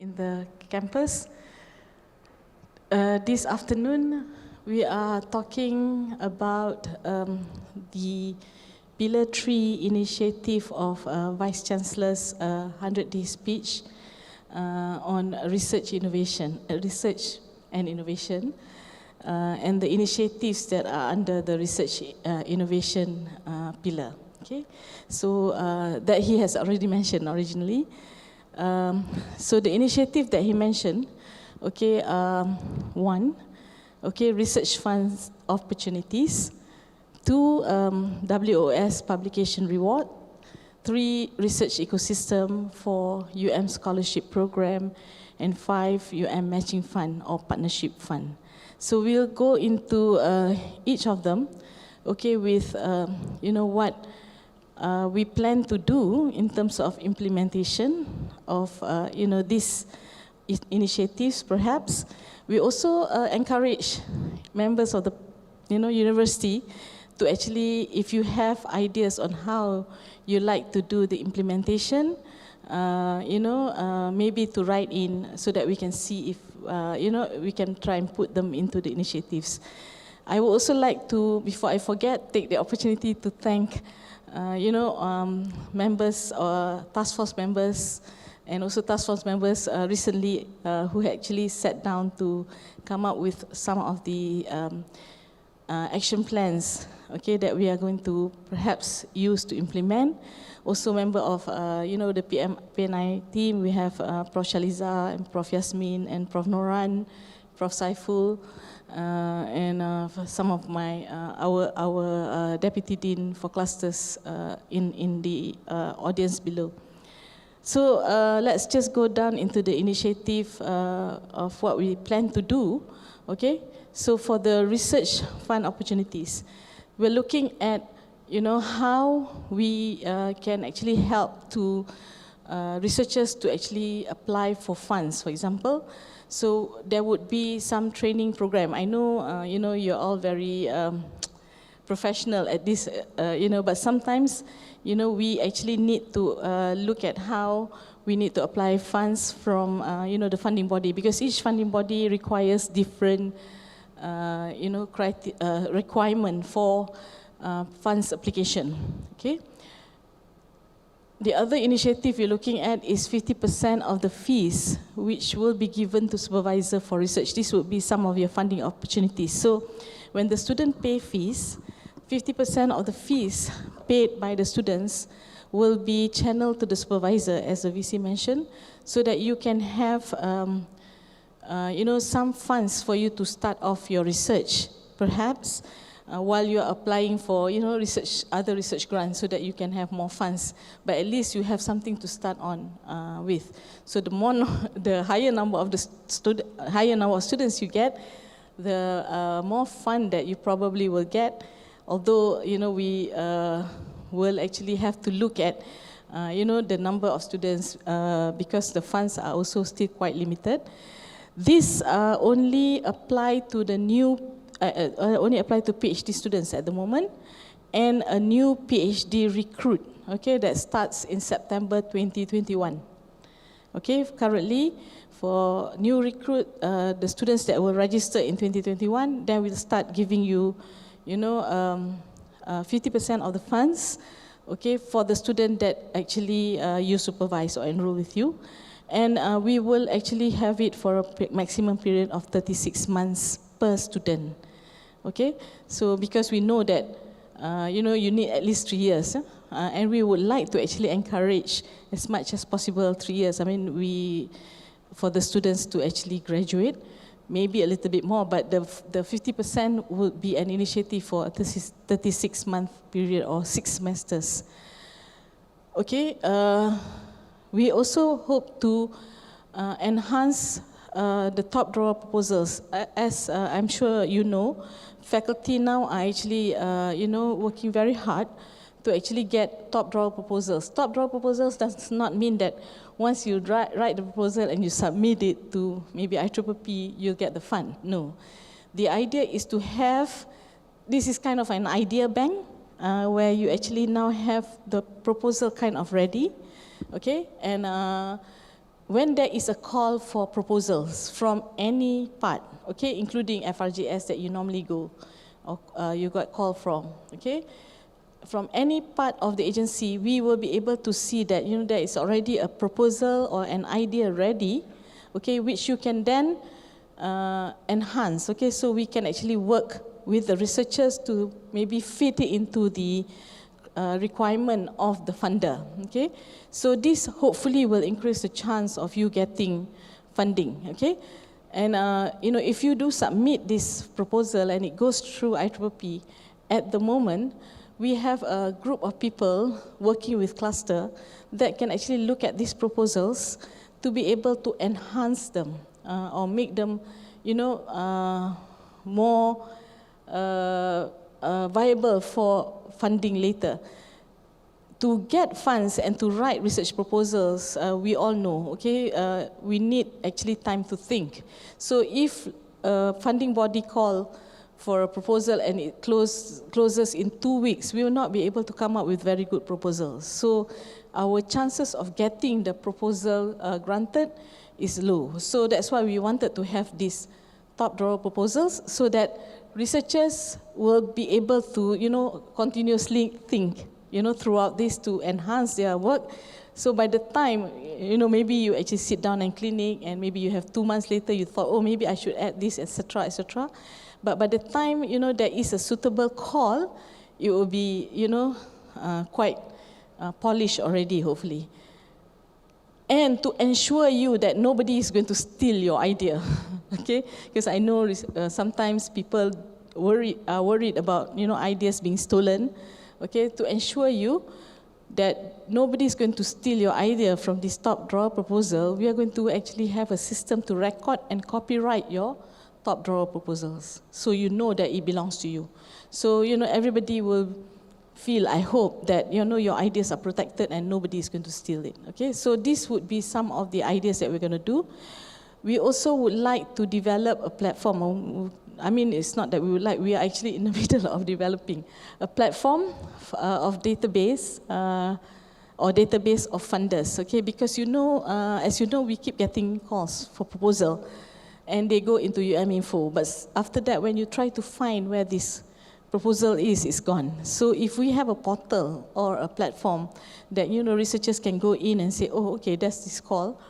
in the campus. This afternoon, we are talking about the Pillar 3 initiative of Vice Chancellor's 100-day speech on research and innovation, and the initiatives that are under the research innovation pillar. Okay, so that he has already mentioned originally. So the initiative that he mentioned, okay, one, okay, research funds opportunities. 2, WoS Publication Reward. 3, research ecosystem. 4, scholarship program. And 5, matching fund or partnership fund. So we'll go into each of them, okay, with what we plan to do in terms of implementation of these initiatives. Perhaps we also encourage members of the university to actually, if you have ideas on how you like to do the implementation, maybe to write in so that we can see if we can try and put them into the initiatives. I would also like to, before I forget, take the opportunity to thank members or task force members, and also task force members recently who actually sat down to come up with some of the action plans, okay, that we are going to perhaps use to implement. Also member of the PNI team, we have Prof. Shaliza and Prof. Yasmin and Prof. Noran, Prof. Saiful, and some of my our deputy dean for clusters in the audience below. So let's just go down into the initiative of what we plan to do. Okay, so for the research fund opportunities, we're looking at how we can actually help to researchers to actually apply for funds, for example. So there would be some training program. I know, you're all very professional at this, but sometimes, we actually need to look at how we need to apply funds from, the funding body, because each funding body requires different, requirement for funds application. Okay. The other initiative you're looking at is 50% of the fees which will be given to supervisor for research. This would be some of your funding opportunities. So when the student pay fees, 50% of the fees paid by the students will be channeled to the supervisor, as the VC mentioned, so that you can have some funds for you to start off your research, perhaps while you're applying for other research grants, so that you can have more funds. But at least you have something to start on with. So the higher number of students you get, the more fund that you probably will get. Although we will actually have to look at the number of students because the funds are also still quite limited. This only apply to the new. Only apply to PhD students at the moment, and a new PhD recruit, okay, that starts in September 2021. Okay, currently for new recruit, the students that will register in 2021, then we'll start giving you, 50% of the funds, okay, for the student that actually you supervise or enroll with you. And we will actually have it for a maximum period of 36 months per student. Okay, so because we know that you need at least 3 years, and we would like to actually encourage as much as possible 3 years. I mean, for the students to actually graduate, maybe a little bit more, but the 50% would be an initiative for a 36-month period or 6 semesters. Okay, we also hope to enhance the top drawer proposals. As I'm sure you know, faculty now are actually working very hard to actually get top drawer proposals. Top drawer proposals does not mean that once you write the proposal and you submit it to maybe IPPP, you'll get the fund. No. The idea is to have, this is kind of an idea bank where you actually now have the proposal kind of ready, okay? And when there is a call for proposals from any part, okay, including FRGS that you normally go, or you got call from, okay, from any part of the agency, we will be able to see that, you know, there is already a proposal or an idea ready, okay, which you can then enhance, okay, so we can actually work with the researchers to maybe fit it into the requirement of the funder, okay. So this hopefully will increase the chance of you getting funding, okay. And you know, if you do submit this proposal and it goes through IPPP, at the moment, we have a group of people working with cluster that can actually look at these proposals to be able to enhance them or make them, you know, more viable for funding later. To get funds and to write research proposals, we all know, okay, we need actually time to think. So if a funding body call for a proposal and it closes in 2 weeks, we will not be able to come up with very good proposals. So our chances of getting the proposal granted is low. So that's why we wanted to have these top drawer proposals so that researchers will be able to, you know, continuously think, you know, throughout this to enhance their work. So by the time, you know, maybe you actually sit down in clinic and maybe you have 2 months later, you thought, oh, maybe I should add this, etc., etc. But by the time, you know, there is a suitable call, it will be, you know, quite polished already, hopefully. And to ensure you that nobody is going to steal your idea, okay? Because I know sometimes people are worried about, you know, ideas being stolen, okay? To ensure you that nobody is going to steal your idea from this top drawer proposal, we are going to actually have a system to record and copyright your top drawer proposals, so you know that it belongs to you. So, you know, everybody will feel, I hope, that, you know, your ideas are protected and nobody is going to steal it, okay? So this would be some of the ideas that we're going to do. We also would like to develop a platform. I mean, it's not that we would like, we are actually in the middle of developing a platform of database or database of funders, okay? Because, you know, as you know, we keep getting calls for proposal and they go into UMinfo. But after that, when you try to find where this proposal is, it's gone. So if we have a portal or a platform that, you know, researchers can go in and say, oh, okay, that's this call,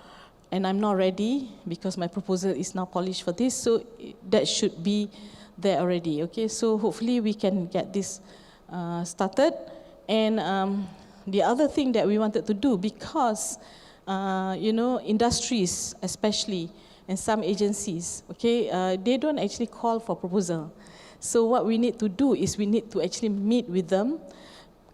and I'm not ready because my proposal is now polished for this, so that should be there already, okay? So hopefully we can get this started. And the other thing that we wanted to do, because, you know, industries especially, and some agencies, okay, they don't actually call for proposal. So what we need to do is we need to actually meet with them,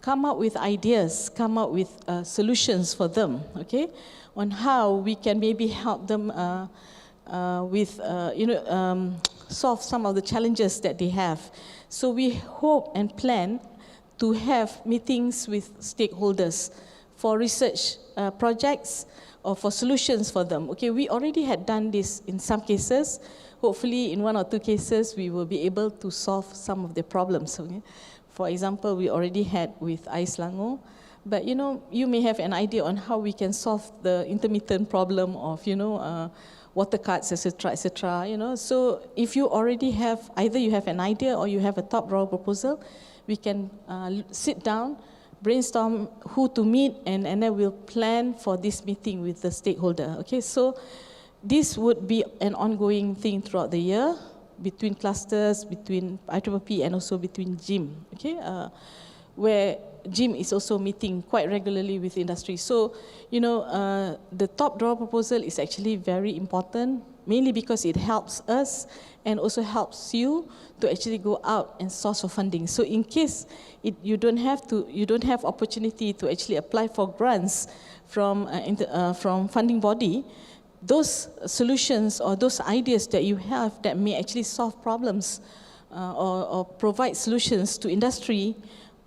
come up with ideas, come up with solutions for them, okay, on how we can maybe help them with, you know, solve some of the challenges that they have. So we hope and plan to have meetings with stakeholders for research projects or for solutions for them. Okay, we already had done this in some cases. Hopefully, in 1 or 2 cases, we will be able to solve some of the problems. Okay? For example, we already had with Selangor, but, you know, you may have an idea on how we can solve the intermittent problem of, you know, water cuts, etc., etc. You know, so if you already have, either you have an idea or you have a top drawer proposal, we can sit down, brainstorm who to meet, and then we'll plan for this meeting with the stakeholder. Okay, so this would be an ongoing thing throughout the year, between clusters, between IPPP and also between GIM, okay, where GIM is also meeting quite regularly with industry. So, you know, the top drawer proposal is actually very important, mainly because it helps us and also helps you to actually go out and source for funding. So in case you don't have opportunity to actually apply for grants from funding body, those solutions or those ideas that you have that may actually solve problems or provide solutions to industry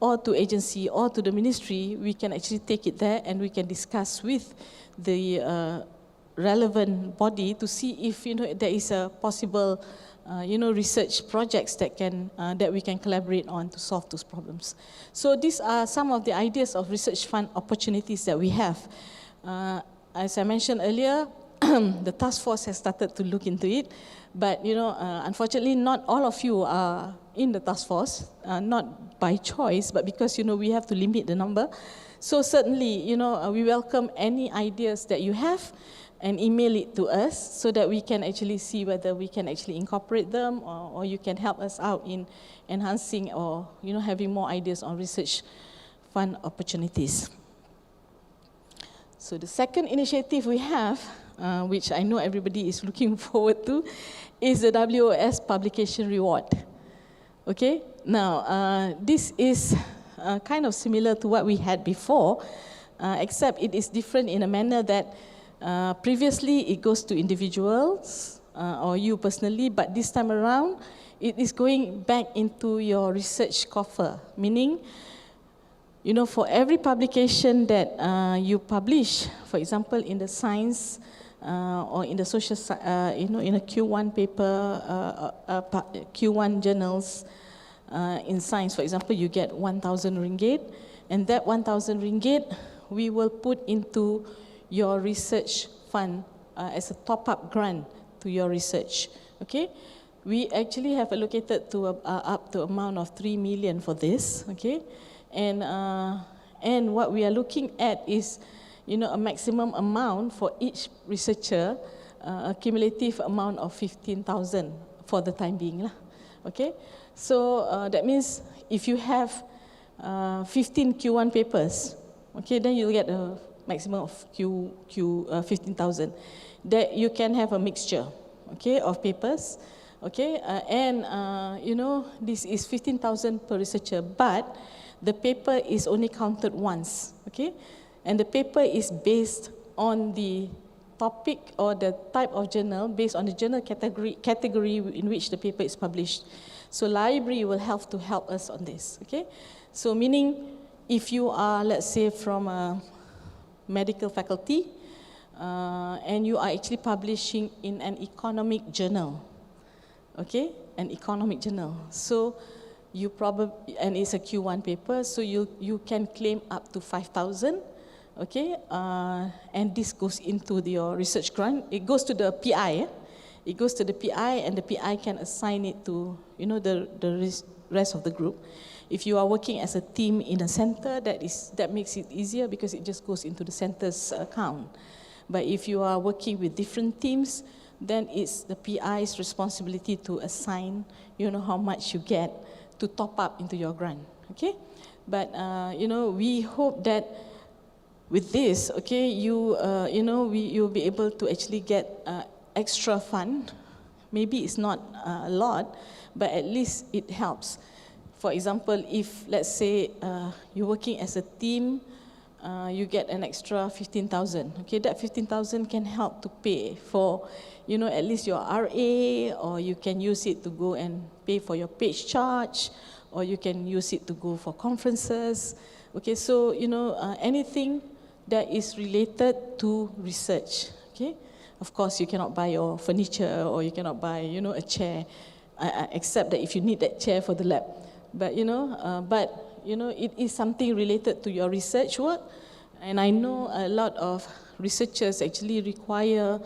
or to agency or to the ministry, we can actually take it there and we can discuss with the relevant body to see if, you know, there is a possible you know, research projects that we can collaborate on to solve those problems. So these are some of the ideas of research fund opportunities that we have. as I mentioned earlier, the task force has started to look into it, but unfortunately, not all of you are in the task force, not by choice, but because we have to limit the number. So certainly, we welcome any ideas that you have, and email it to us so that we can actually see whether we can actually incorporate them, or you can help us out in enhancing or having more ideas on research fund opportunities. So the second initiative we have, which I know everybody is looking forward to, is the WoS Publication Reward. Okay, now this is kind of similar to what we had before, except it is different in a manner that previously it goes to individuals or you personally, but this time around it is going back into your research coffer, meaning for every publication that you publish, for example, in the science or in the social, in a Q1 paper, Q1 journals in science, for example, you get 1,000 ringgit, and that 1,000 ringgit we will put into your research fund as a top-up grant to your research. Okay, we actually have allocated to up to amount of 3 million for this. Okay. And what we are looking at is, a maximum amount for each researcher, a cumulative amount of 15,000 for the time being, lah. Okay, so that means if you have 15 Q1 papers, okay, then you'll get a maximum of 15,000. That you can have a mixture, okay, of papers, okay, this is 15,000 per researcher, but the paper is only counted once, okay? And the paper is based on the topic or the type of journal, based on the journal category in which the paper is published. So library will have to help us on this, okay? So meaning, if you are, let's say, from a medical faculty, and you are actually publishing in an economic journal, okay? An economic journal. So you probably, and it's a Q1 paper, so you can claim up to 5,000, okay? And this goes into your research grant. It goes to the PI. It goes to the PI, and the PI can assign it to the rest of the group. If you are working as a team in a center, that makes it easier because it just goes into the center's account. But if you are working with different teams, then it's the PI's responsibility to assign, how much you get to top up into your grant, okay? But we hope that with this, okay, you'll be able to actually get extra fund. Maybe it's not a lot, but at least it helps. For example, if let's say you're working as a team, you get an extra 15,000. Okay, that 15,000 can help to pay for, at least your RA, or you can use it to go and pay for your page charge, or you can use it to go for conferences. Okay, so anything that is related to research. Okay, of course you cannot buy your furniture, or you cannot buy a chair, except that if you need that chair for the lab. But it is something related to your research work, and I know a lot of researchers actually require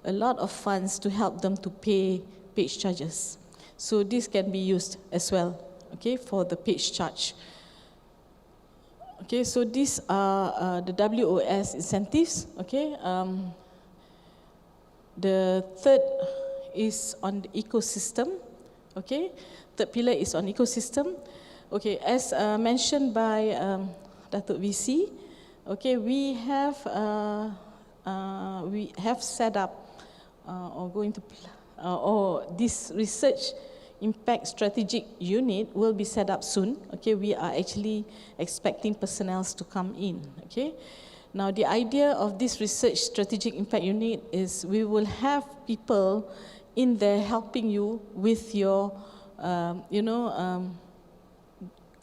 a lot of funds to help them to pay page charges. So this can be used as well, okay, for the page charge. Okay, so these are the WoS incentives. Okay, the third is on the ecosystem. Okay, third pillar is on ecosystem. Okay, as mentioned by Datuk VC, okay, we have set up or this research impact strategic unit will be set up soon. Okay, we are actually expecting personnel to come in. Okay, now the idea of this research strategic impact unit is we will have people in there helping you with your,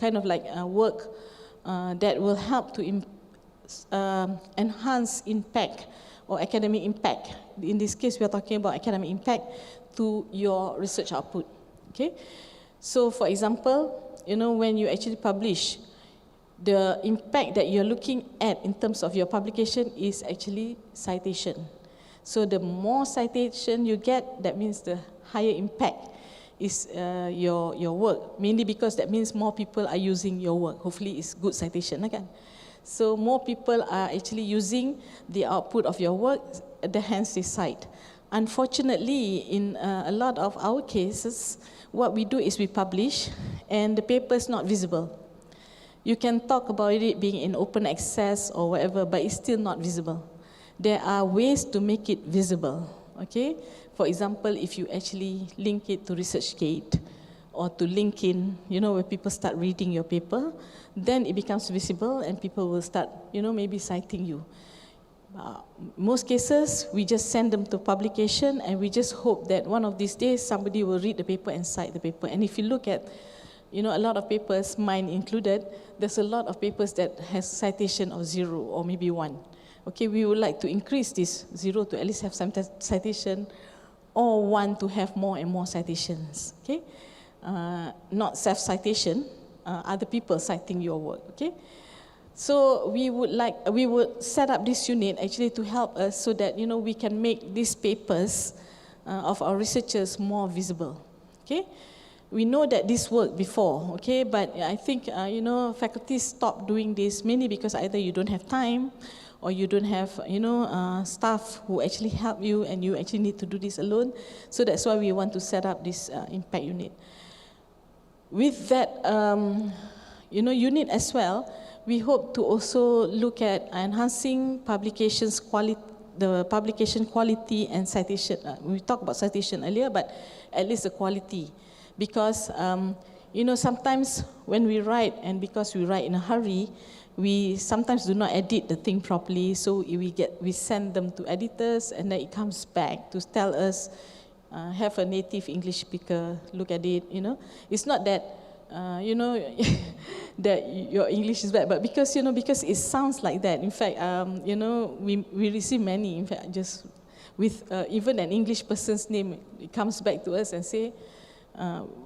kind of like work that will help to enhance impact or academic impact. In this case, we are talking about academic impact to your research output. Okay, so for example, when you actually publish, the impact that you're looking at in terms of your publication is actually citation. So the more citation you get, that means the higher impact is your work, mainly because that means more people are using your work. Hopefully it's good citation, kan? So more people are actually using the output of your work, hence they cite. Unfortunately, in a lot of our cases, what we do is we publish and the paper is not visible. You can talk about it being in open access or whatever, but it's still not visible. There are ways to make it visible, okay? For example, if you actually link it to ResearchGate or to LinkedIn, you know, where people start reading your paper, then it becomes visible and people will start, you know, maybe citing you. Most cases, we just send them to publication and we just hope that one of these days somebody will read the paper and cite the paper. And if you look at, you know, a lot of papers, mine included, there's a lot of papers that has citation of 0 or maybe 1. Okay, we would like to increase this 0 to at least have some citation, or 1 to have more and more citations. Okay, not self-citation, other people citing your work. Okay, so we would set up this unit actually to help us so that, you know, we can make these papers of our researchers more visible. Okay. We know that this worked before, okay, but I think, you know, faculty stopped doing this mainly because either you don't have time or you don't have, you know, staff who actually help you and you actually need to do this alone. So that's why we want to set up this impact unit. With that, you know, unit as well, we hope to also look at enhancing publications quality, the publication quality and citation. We talked about citation earlier, but at least the quality. Because, you know, sometimes when we write, and because we write in a hurry, we sometimes do not edit the thing properly, so we send them to editors, and then it comes back to tell us, have a native English speaker look at it, you know. It's not that, you know, that your English is bad, but because, you know, because it sounds like that. In fact, you know, we receive many, in fact, just with even an English person's name, it comes back to us and say,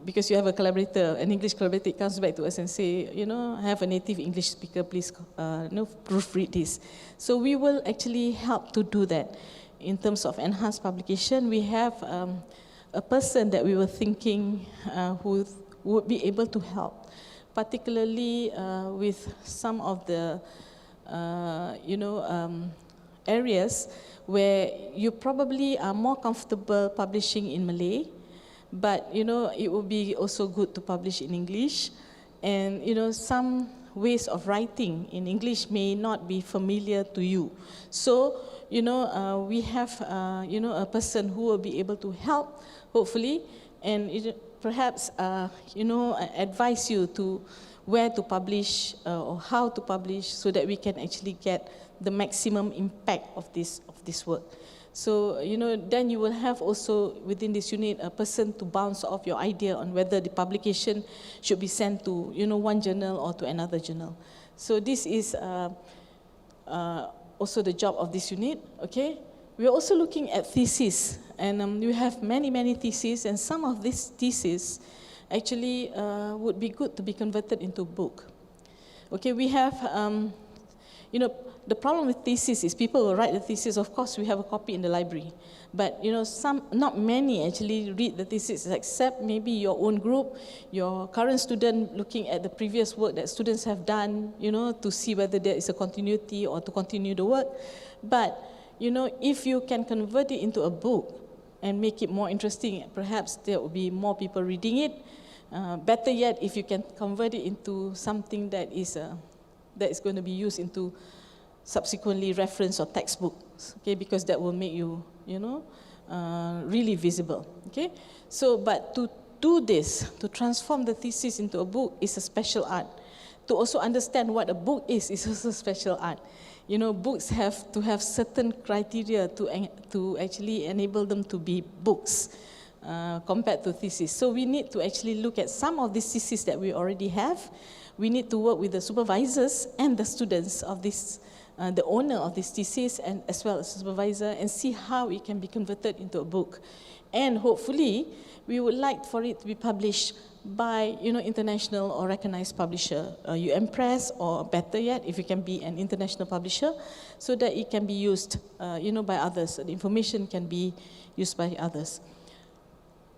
because you have a collaborator, an English collaborator, it comes back to us and say, you know, have a native English speaker, please, you know, proofread this. So we will actually help to do that. In terms of enhanced publication, we have a person that we were thinking who would be able to help, particularly with some of the, you know, areas where you probably are more comfortable publishing in Malay, but, you know, it would be also good to publish in English. And, you know, some ways of writing in English may not be familiar to you. So, you know, we have, you know, a person who will be able to help, hopefully, and perhaps, you know, advise you to where to publish or how to publish so that we can actually get the maximum impact of this work. So, you know, then you will have also within this unit a person to bounce off your idea on whether the publication should be sent to, you know, one journal or to another journal. So this is also the job of this unit, okay? We are also looking at theses, and we have many theses, and some of these theses actually would be good to be converted into a book. Okay, we have, you know, the problem with thesis is people will write the thesis. Of course, we have a copy in the library, but, you know, not many actually read the thesis, except maybe your own group, your current student looking at the previous work that students have done, you know, to see whether there is a continuity or to continue the work. But, you know, if you can convert it into a book and make it more interesting, perhaps there will be more people reading it. Better yet, if you can convert it into something that is going to be used into subsequently reference or textbooks, okay, because that will make you, you know, really visible, okay. So, but to do this, to transform the thesis into a book is a special art. To also understand what a book is also special art. You know, books have to have certain criteria to actually enable them to be books compared to thesis. So we need to actually look at some of these theses that we already have. We need to work with the supervisors and the students of this, the owner of this thesis, and as well as the supervisor, and see how it can be converted into a book. And hopefully, we would like for it to be published by, international or recognized publisher, UN Press, or better yet, if you can be an international publisher, so that it can be used, by others. The information can be used by others.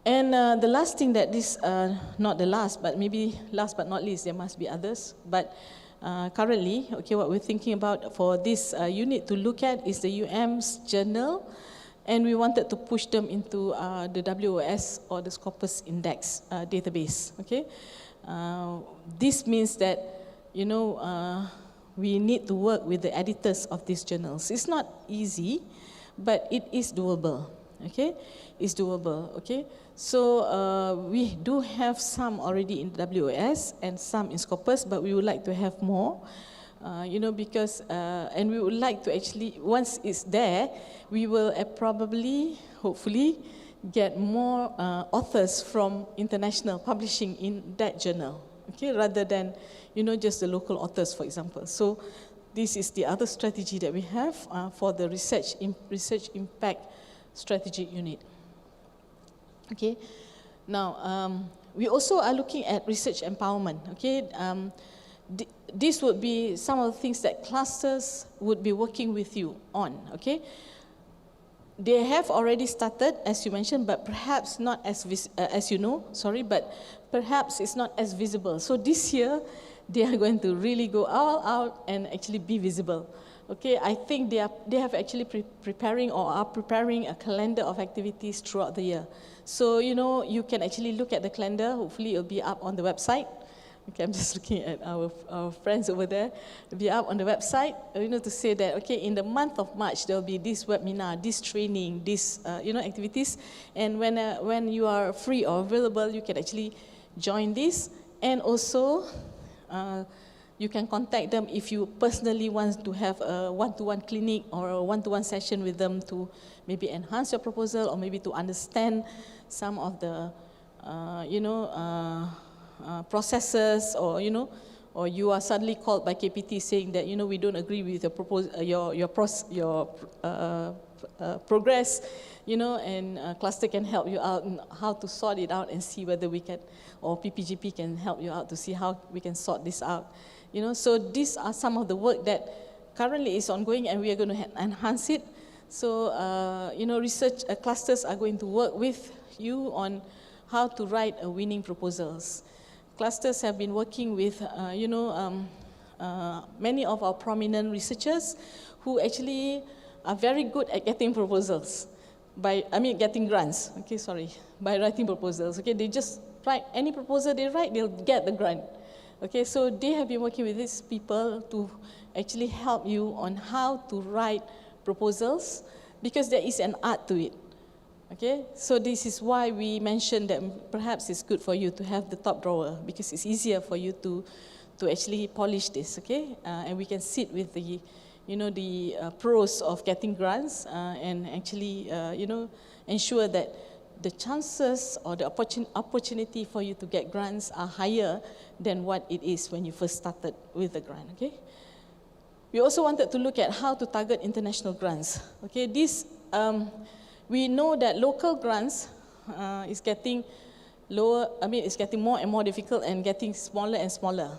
And the last thing that this, not the last, but maybe last but not least, there must be others, but currently, what we're thinking about for this unit to look at is the UM's journal, and we wanted to push them into the WoS or the Scopus Index database. This means that, we need to work with the editors of these journals. It's not easy, but it is doable. It's doable. So we do have some already in WoS and some in Scopus, but we would like to have more. Because, and we would like to actually, once it's there, we will probably, hopefully, get more authors from international publishing in that journal, rather than, just the local authors, for example. So this is the other strategy that we have for the research impact strategic unit. Now, we also are looking at research empowerment. This would be some of the things that clusters would be working with you on. They have already started, as you mentioned, but perhaps not as but perhaps it's not as visible. So this year, they are going to really go all out and actually be visible. I think they have actually preparing or are preparing a calendar of activities throughout the year. So, you can actually look at the calendar. Hopefully, it'll be up on the website. I'm just looking at our friends over there. It'll be up on the website, to say that, in the month of March, there'll be this webinar, this training, this, activities. And when you are free or available, you can actually join this. And also, you can contact them if you personally want to have a one-to-one clinic or a one-to-one session with them to maybe enhance your proposal or maybe to understand some of the, processes, or or you are suddenly called by KPT saying that we don't agree with your progress, and cluster can help you out in how to sort it out and see whether we can, or PPGP can help you out to see how we can sort this out. So these are some of the work that currently is ongoing, and we are going to enhance it. So research clusters are going to work with you on how to write winning proposals. Clusters have been working with, many of our prominent researchers who actually are very good at getting proposals, getting grants, by writing proposals. They just write any proposal they write, they'll get the grant. So they have been working with these people to actually help you on how to write proposals, because there is an art to it. So this is why we mentioned that perhaps it's good for you to have the top drawer, because it's easier for you to actually polish this, and we can sit with the, the pros of getting grants and actually, ensure that the chances or the opportunity for you to get grants are higher than what it is when you first started with the grant, We also wanted to look at how to target international grants, This, we know that local grants is getting lower, it's getting more and more difficult and getting smaller and smaller,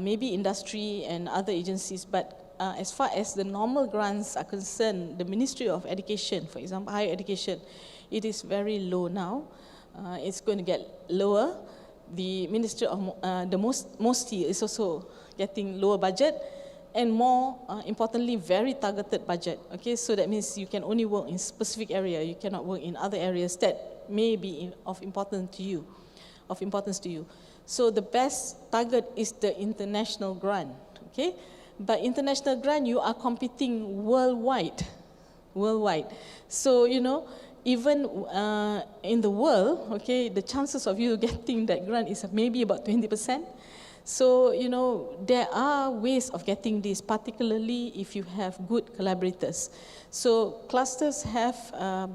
Maybe industry and other agencies, but as far as the normal grants are concerned, the Ministry of Education, for example, higher education, it is very low now. It's going to get lower. The Ministry of the MOSTI is also getting lower budget, and more importantly, very targeted budget. So that means you can only work in specific area. You cannot work in other areas that may be of importance to you. So the best target is the international grant. But international grant, you are competing worldwide. So even in the world, the chances of you getting that grant is maybe about 20%. So, there are ways of getting this, particularly if you have good collaborators. So clusters have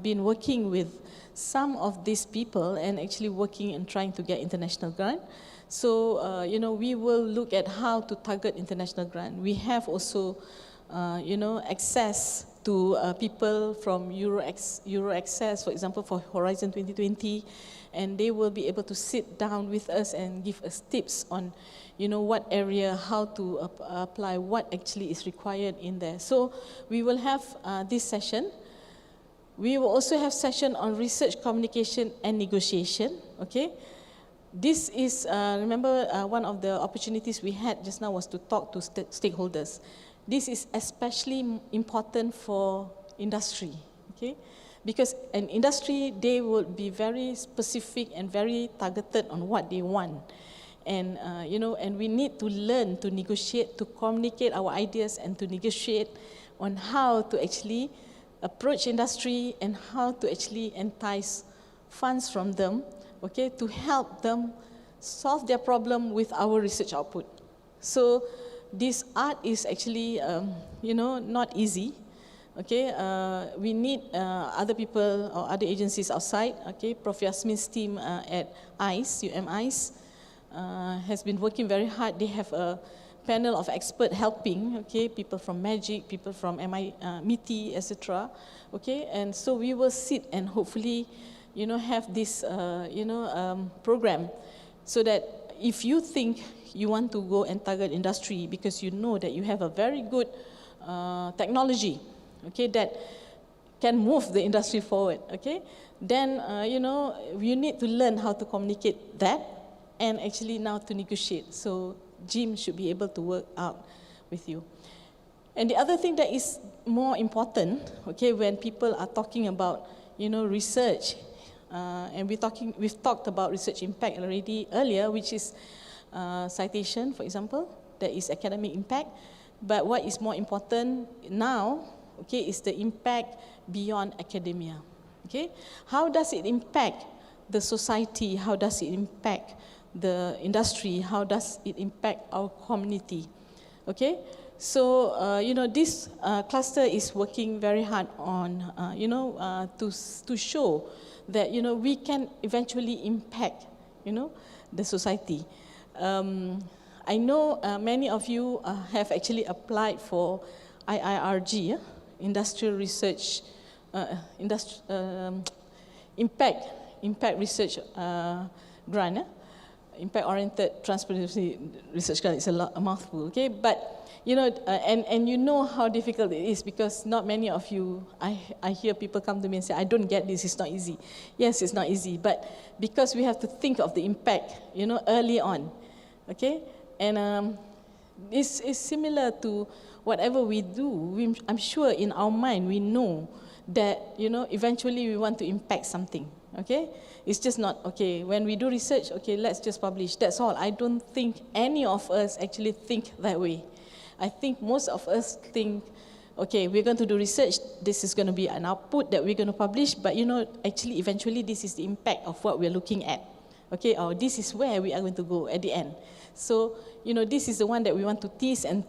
been working with some of these people and actually working and trying to get international grant. So, we will look at how to target international grant. We have also, access to people from Euro Access, for example, for Horizon 2020, and they will be able to sit down with us and give us tips on, what area, how to apply, what actually is required in there. So we will have this session. We will also have session on research, communication, and negotiation. Okay, this is remember one of the opportunities we had just now was to talk to stakeholders. This is especially important for industry. Okay, because an industry, they will be very specific and very targeted on what they want. And, and we need to learn to negotiate, to communicate our ideas and to negotiate on how to actually approach industry and how to actually entice funds from them, okay, to help them solve their problem with our research output. So this art is actually, not easy. Okay, we need other people or other agencies outside. Okay, Prof. Yasmin's team at ICE, ICE, has been working very hard. They have a panel of experts helping, okay, people from MAGIC, people from MIT, etc. Okay, and so we will sit and hopefully, have this, program, so that if you think you want to go and target industry because you know that you have a very good technology, okay, that can move the industry forward, okay, then, you need to learn how to communicate that and actually now to negotiate. So Jim should be able to work out with you. And the other thing that is more important, okay, when people are talking about, research, and we've talked about research impact already earlier, which is citation, for example, that is academic impact. But what is more important now, okay, is the impact beyond academia. Okay, how does it impact the society? How does it impact the industry? How does it impact our community? Okay, so this cluster is working very hard on to show that we can eventually impact the society. I know many of you have actually applied for IIRG, Industrial Research, Impact Research Grant. Impact-oriented transparency research grant is a mouthful, okay? But and you know how difficult it is because not many of you. I hear people come to me and say, "I don't get this. It's not easy." Yes, it's not easy, but because we have to think of the impact, early on, okay? And this is similar to whatever we do. I'm sure in our mind we know that eventually we want to impact something. Okay, it's just not, okay, when we do research, okay, let's just publish, that's all. I don't think any of us actually think that way. I think most of us think, okay, we're going to do research, this is going to be an output that we're going to publish, but actually eventually this is the impact of what we're looking at. Okay, or this is where we are going to go at the end. So, this is the one that we want to tease and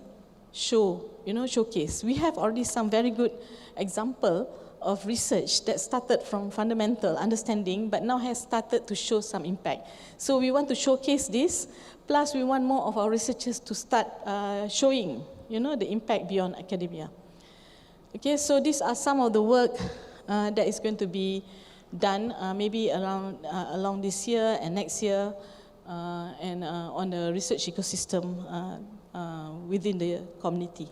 show, showcase. We have already some very good example of research that started from fundamental understanding but now has started to show some impact. So we want to showcase this, plus we want more of our researchers to start showing, the impact beyond academia. Okay, so these are some of the work that is going to be done maybe along this year and next year and on the research ecosystem within the community.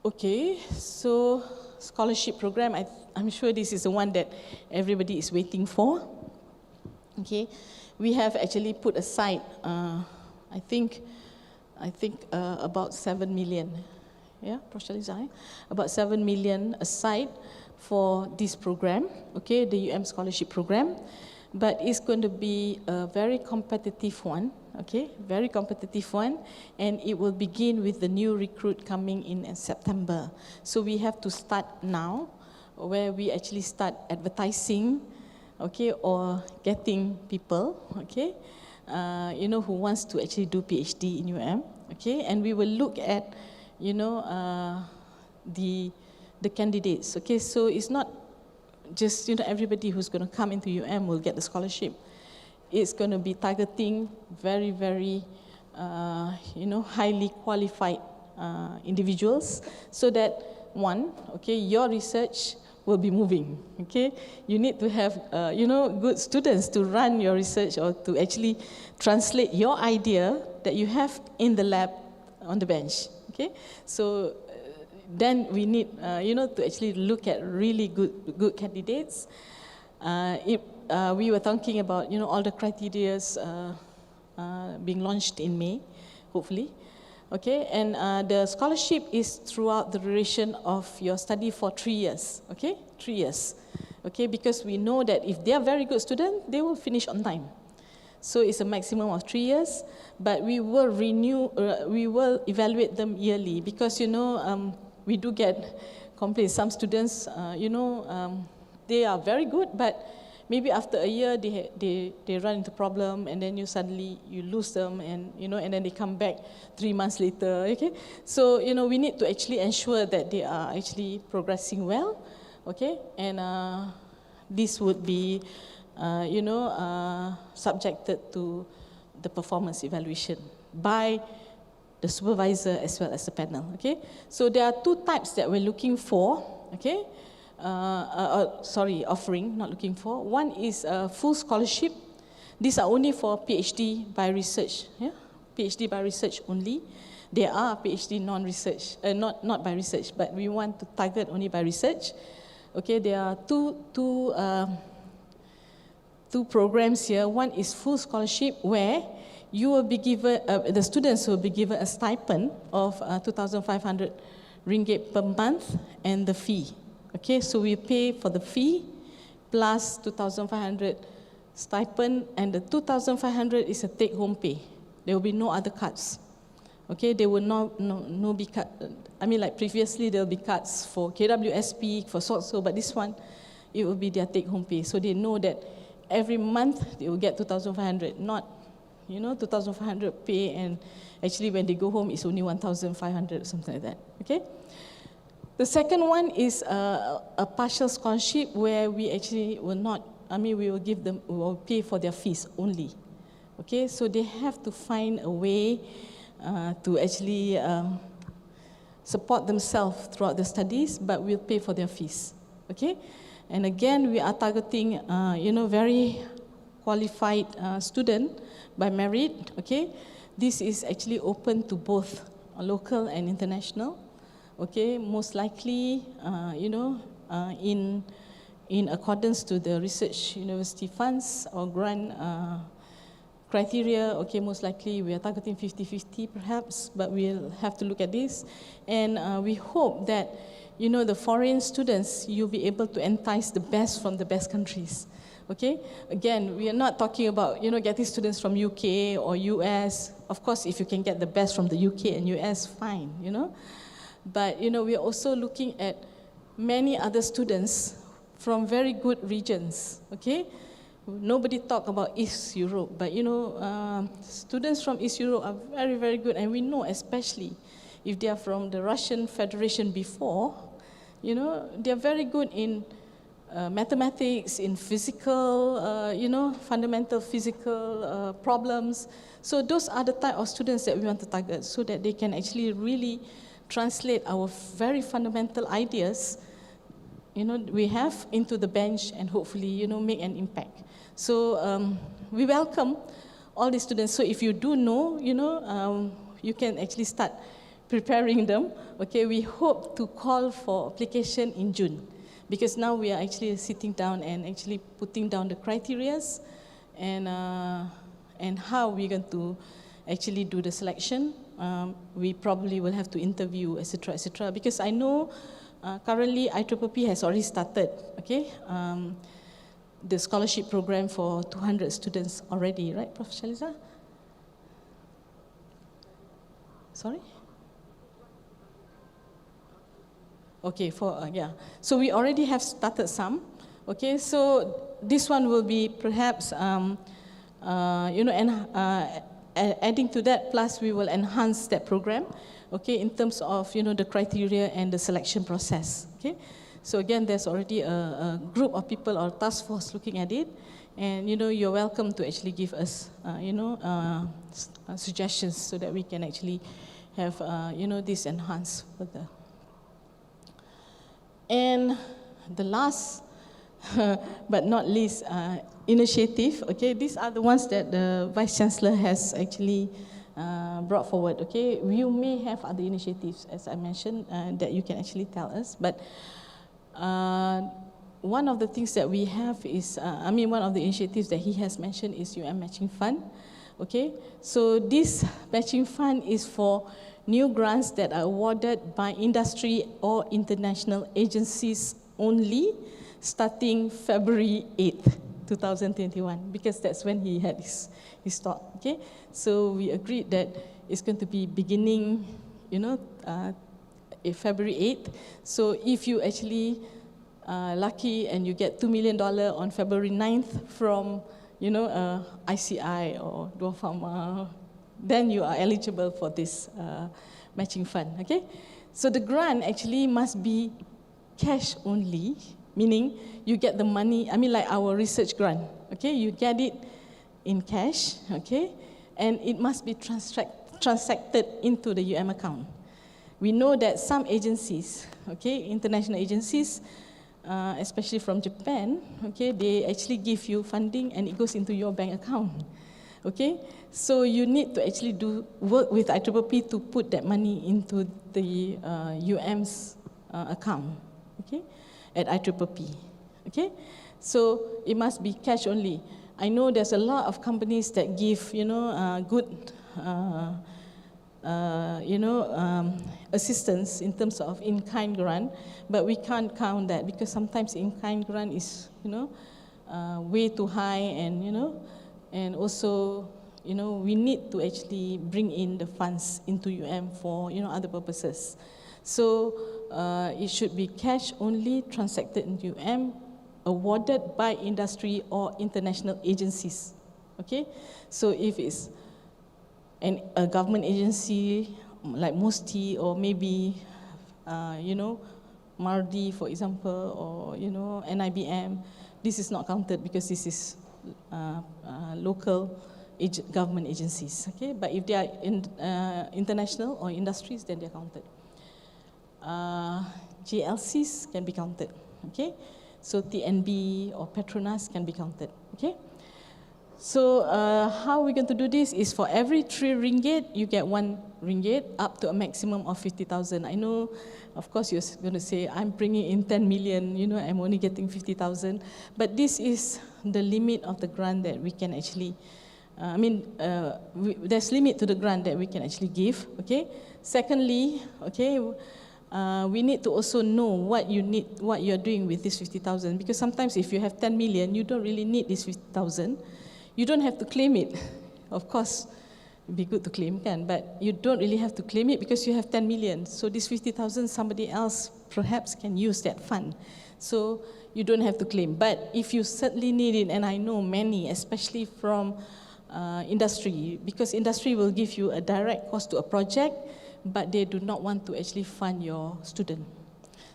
Okay, so scholarship program, I'm sure this is the one that everybody is waiting for. Okay, we have actually put aside, I think about 7 million, yeah, about 7 million aside for this program, okay, the scholarship program, but it's going to be a very competitive one. Okay, very competitive one, and it will begin with the new recruit coming in September. So we have to start now, where we actually start advertising, okay, or getting people, okay, who wants to actually do PhD in okay, and we will look at, the candidates, okay. So it's not just everybody who's going to come into will get the scholarship. It's going to be targeting very, very, highly qualified individuals, so that one, okay, your research will be moving. Okay, you need to have good students to run your research or to actually translate your idea that you have in the lab on the bench. Okay, so then we need to actually look at really good candidates. We were talking about all the criteria being launched in May, hopefully. Okay, and the scholarship is throughout the duration of your study for 3 years. Okay, 3 years. Okay, because we know that if they are very good students, they will finish on time. So it's a maximum of 3 years, but we will we will evaluate them yearly, because we do get complaints. Some students, they are very good, but maybe after a year they run into problem, and then suddenly you lose them, and and then they come back 3 months later. Okay, so we need to actually ensure that they are actually progressing well. Okay, and this would be subjected to the performance evaluation by the supervisor as well as the panel. Okay, so there are 2 types that we're looking for. Okay. Offering, not looking for. One is a full scholarship. These are only for PhD by research. Yeah? PhD by research only. There are PhD non-research, not by research, but we want to target only by research. Okay, there are two programs here. One is full scholarship, where you will be given, the students will be given a stipend of 2,500 ringgit per month and the fee. Okay, so we pay for the fee plus 2,500 stipend, and the 2,500 is a take-home pay. There will be no other cuts. Okay, there will no be cut. I mean, like previously, there will be cuts for KWSP, for SOTSO, but this one, it will be their take-home pay. So they know that every month they will get 2,500, not 2,500 pay, and actually when they go home, it's only 1,500, something like that. Okay. The second one is a partial scholarship, where we actually will not, we will give them, we will pay for their fees only. Okay, so they have to find a way to actually support themselves throughout the studies, but we'll pay for their fees. Okay, and again, we are targeting, very qualified student by merit. Okay, this is actually open to both local and international. Okay, most likely, in accordance to the research university funds or grant criteria. Okay, most likely we are targeting 50-50 perhaps, but we'll have to look at this. And we hope that, the foreign students, you'll be able to entice the best from the best countries. Okay, again, we are not talking about, getting students from UK or US. Of course, if you can get the best from the UK and US, fine, But, we are also looking at many other students from very good regions, okay? Nobody talk about East Europe, but, students from East Europe are very, very good, and we know especially if they are from the Russian Federation before, they are very good in mathematics, in physical, fundamental physical problems. So those are the type of students that we want to target, so that they can actually really translate our very fundamental ideas, we have into the bench, and hopefully, make an impact. So we welcome all the students. So if you do know, you can actually start preparing them. Okay, we hope to call for application in June, because now we are actually sitting down and actually putting down the criterias and how we're going to actually do the selection. We probably will have to interview, etc., etc. Because I know currently IPPP has already started, okay, the scholarship program for 200 students already, right, Prof. Shaliza? Sorry? Okay, yeah. So we already have started some. Okay, so this one will be perhaps, adding to that, plus we will enhance that program, okay, in terms of, the criteria and the selection process, okay. So again, there's already a group of people or task force looking at it, and, you're welcome to actually give us, suggestions so that we can actually have, this enhanced further. And the last, but not least, initiative, okay, these are the ones that the Vice Chancellor has actually brought forward, okay. You may have other initiatives, as I mentioned, that you can actually tell us, but one of the things that we have is, one of the initiatives that he has mentioned is matching fund, okay. So this matching fund is for new grants that are awarded by industry or international agencies only, starting February 8th, 2021, because that's when he had his talk, okay. So we agreed that it's going to be beginning, February 8th. So if you actually lucky and you get $2 million on February 9th from, ICI or Dua Pharma, then you are eligible for this matching fund, okay? So the grant actually must be cash only, meaning you get the money, like our research grant, okay? You get it in cash, okay? And it must be transacted into the account. We know that some agencies, okay, international agencies, especially from Japan, okay, they actually give you funding and it goes into your bank account, okay? So you need to actually work with IPPP to put that money into the UM's account, okay, at IPPP, okay? So it must be cash only. I know there's a lot of companies that give, good, assistance in terms of in-kind grant, but we can't count that because sometimes in-kind grant is, way too high, and and also, we need to actually bring in the funds into for, other purposes. So it should be cash only, transacted in awarded by industry or international agencies, okay? So if it's a government agency like MOSTI or maybe, MARDI, for example, or, NIBM, this is not counted because this is local government agencies, okay? But if they are international or industries, then they're counted. JLCs can be counted, okay? So TNB or Petronas can be counted, okay? So how we're going to do this is for every 3 ringgit, you get 1 ringgit up to a maximum of 50,000. I know, of course, you're going to say, I'm bringing in 10 million, I'm only getting 50,000. But this is the limit of the grant that we can actually, there's limit to the grant that we can actually give, okay? Secondly, okay, we need to also know what you're doing with this 50,000, because sometimes if you have 10 million, you don't really need this 50,000. You don't have to claim it. Of course, it'd be good to claim, but you don't really have to claim it because you have 10 million. So this 50,000, somebody else perhaps can use that fund. So you don't have to claim. But if you certainly need it, and I know many, especially from industry, because industry will give you a direct cost to a project, but they do not want to actually fund your student.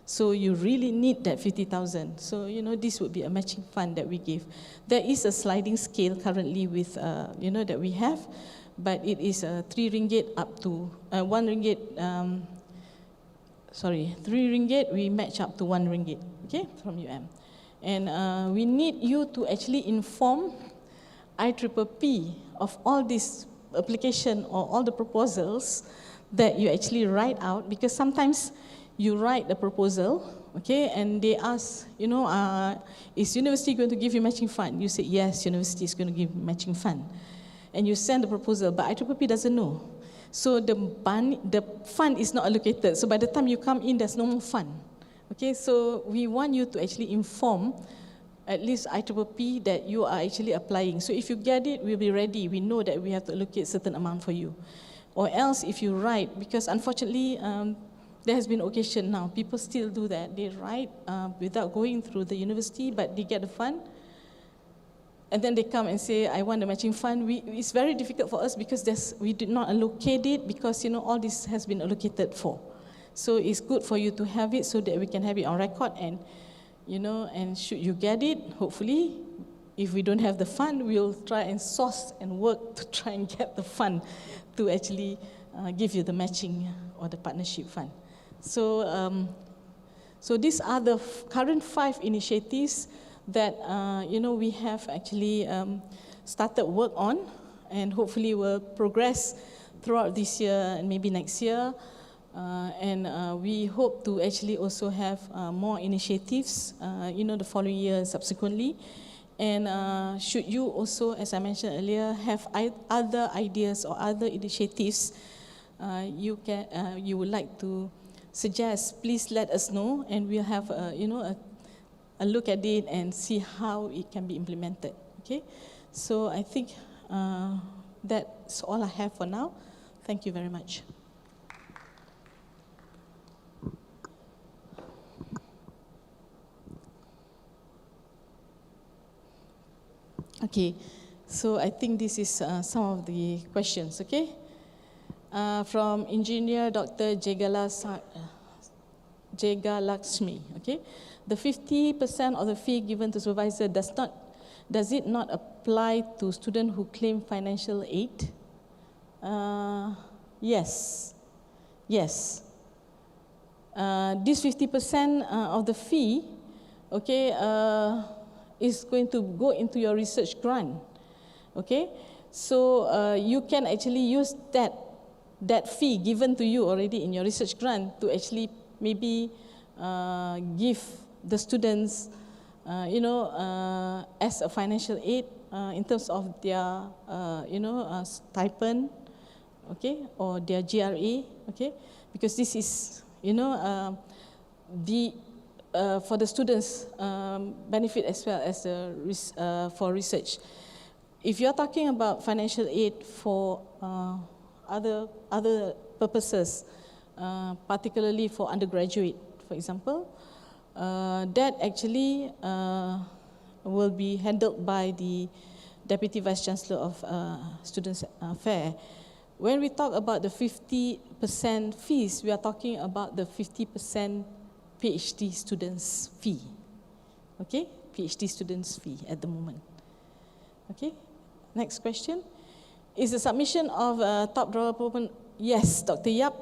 So you really need that 50,000. So, this would be a matching fund that we give. There is a sliding scale currently with, that we have, but it is 3 ringgit up to 1 ringgit, 3 ringgit, we match up to 1 ringgit, okay, from And we need you to actually inform IPPP of all this application or all the proposals that you actually write out, because sometimes you write the proposal, okay, and they ask, is university going to give you matching fund? You say, yes, university is going to give matching fund. And you send the proposal, but IPPP doesn't know. So the fund is not allocated. So by the time you come in, there's no more fund. Okay, so we want you to actually inform at least IPPP that you are actually applying. So if you get it, we'll be ready. We know that we have to allocate a certain amount for you. Or else if you write, because unfortunately, there has been occasion now, people still do that. They write without going through the university, but they get the fund. And then they come and say, I want the matching fund. It's very difficult for us because we did not allocate it because, all this has been allocated for. So it's good for you to have it so that we can have it on record and, and should you get it, hopefully, if we don't have the fund, we'll try and source and work to try and get the fund to actually give you the matching or the partnership fund. So, so these are the current 5 initiatives that we have actually started work on, and hopefully will progress throughout this year and maybe next year. And we hope to actually also have more initiatives, the following year subsequently. And should you also, as I mentioned earlier, have other ideas or other initiatives you would like to suggest, please let us know, and we'll have a look at it and see how it can be implemented. Okay, so I think that's all I have for now. Thank you very much. Okay, so I think this is some of the questions, okay? From Engineer Dr. Jegalakshmi, okay? The 50% of the fee given to supervisor does it not apply to students who claim financial aid? Yes. This 50% of the fee, okay, is going to go into your research grant, okay? So you can actually use that fee given to you already in your research grant to actually maybe give the students, as a financial aid in terms of their, stipend, okay, or their GRA, okay? Because this is, for the students' benefit as well as for research. If you're talking about financial aid for other purposes, particularly for undergraduate, for example, that actually will be handled by the Deputy Vice Chancellor of Students' Affairs. When we talk about the 50% fees, we are talking about the 50% PhD students' fee. Okay, PhD students' fee at the moment. Okay, next question. Is the submission of top drawer proposal? Yes, Dr. Yap.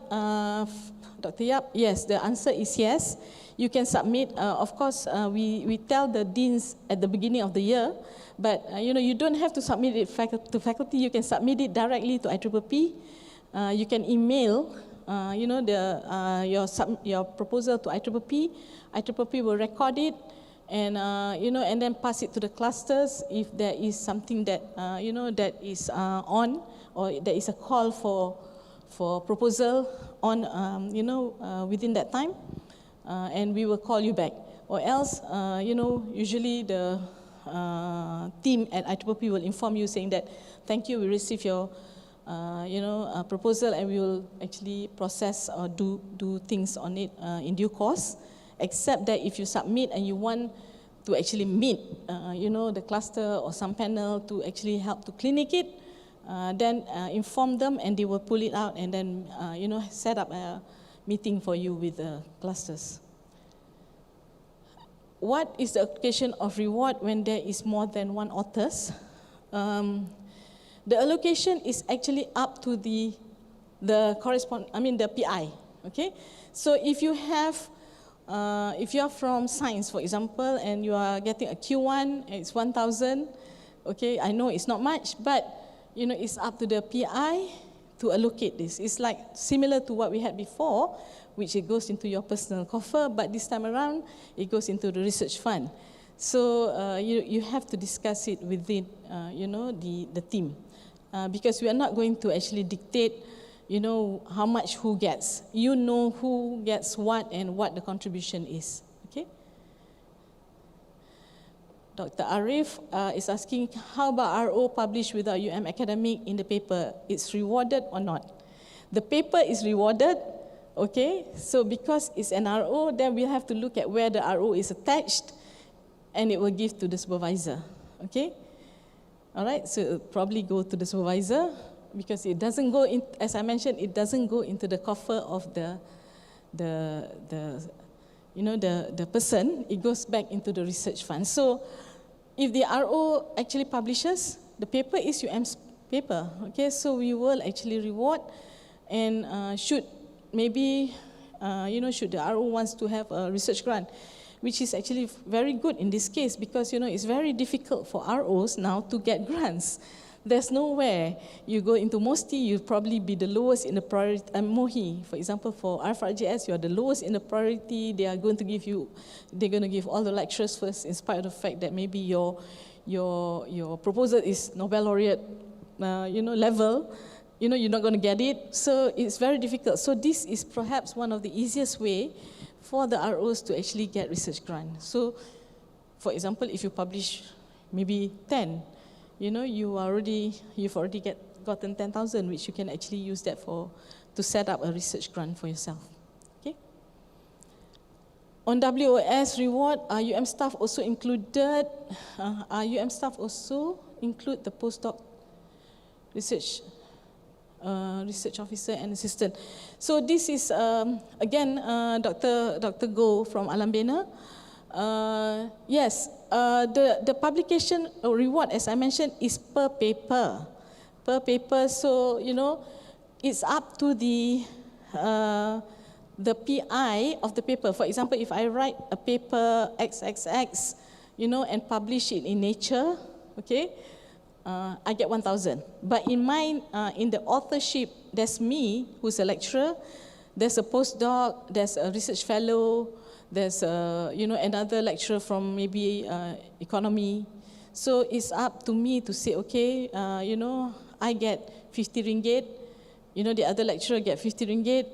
Dr. Yap, yes, the answer is yes. You can submit, of course, we tell the deans at the beginning of the year, but you don't have to submit it to faculty, you can submit it directly to IPPP. You can email your proposal to IPPP. IPPP will record it and and then pass it to the clusters if there is something that that is on, or there is a call for proposal on within that time, and we will call you back. Or else usually the team at IPPP will inform you saying that thank you, we received your proposal, and we will actually process or do things on it in due course, except that if you submit and you want to actually meet the cluster or some panel to actually help to clinic it, then inform them and they will pull it out and then set up a meeting for you with the clusters. What is the allocation of reward when there is more than one authors? The allocation is actually up to the PI. Okay, so if you are from science, for example, and you are getting a Q1, it's 1,000. Okay, I know it's not much, but it's up to the PI to allocate this. It's like similar to what we had before, which it goes into your personal coffer, but this time around it goes into the research fund. So you have to discuss it within the team. Because we are not going to actually dictate, how much who gets. You know who gets what and what the contribution is. Okay. Dr. Arif is asking, how about RO published without academic in the paper? It's rewarded or not? The paper is rewarded. Okay. So because it's an RO, then we'll have to look at where the RO is attached, and it will give to the supervisor. Okay. All right, so it'll probably go to the supervisor because it doesn't go in, as I mentioned, it doesn't go into the coffer of the person. It goes back into the research fund. So if the RO actually publishes, the paper is UM's paper. Okay, so we will actually reward, And should maybe, should the RO wants to have a research grant, which is actually very good in this case because, it's very difficult for ROs now to get grants. There's nowhere. You go into MOSTI, you'll probably be the lowest in the priority. MOHI, for example, for RFRGS, you are the lowest in the priority. They're going to give all the lecturers first, in spite of the fact that maybe your proposal is Nobel laureate, level. You're not going to get it. So it's very difficult. So this is perhaps one of the easiest way for the ROs to actually get research grant. So, for example, if you publish maybe 10, you've already gotten 10,000, which you can actually use that to set up a research grant for yourself. Okay. On WoS reward, are UM staff also included? Are UM staff also include the postdoc research officer and assistant? So this is again Dr. Go from Alam Bena. Yes, the publication reward, as I mentioned, is per paper. So it's up to the PI of the paper. For example, if I write a paper XXX, and publish it in Nature, okay, I get 1,000. But in the authorship, there's me who's a lecturer. There's a postdoc. There's a research fellow. There's another lecturer from maybe economy. So it's up to me to say, okay, I get 50 ringgit, the other lecturer get 50 ringgit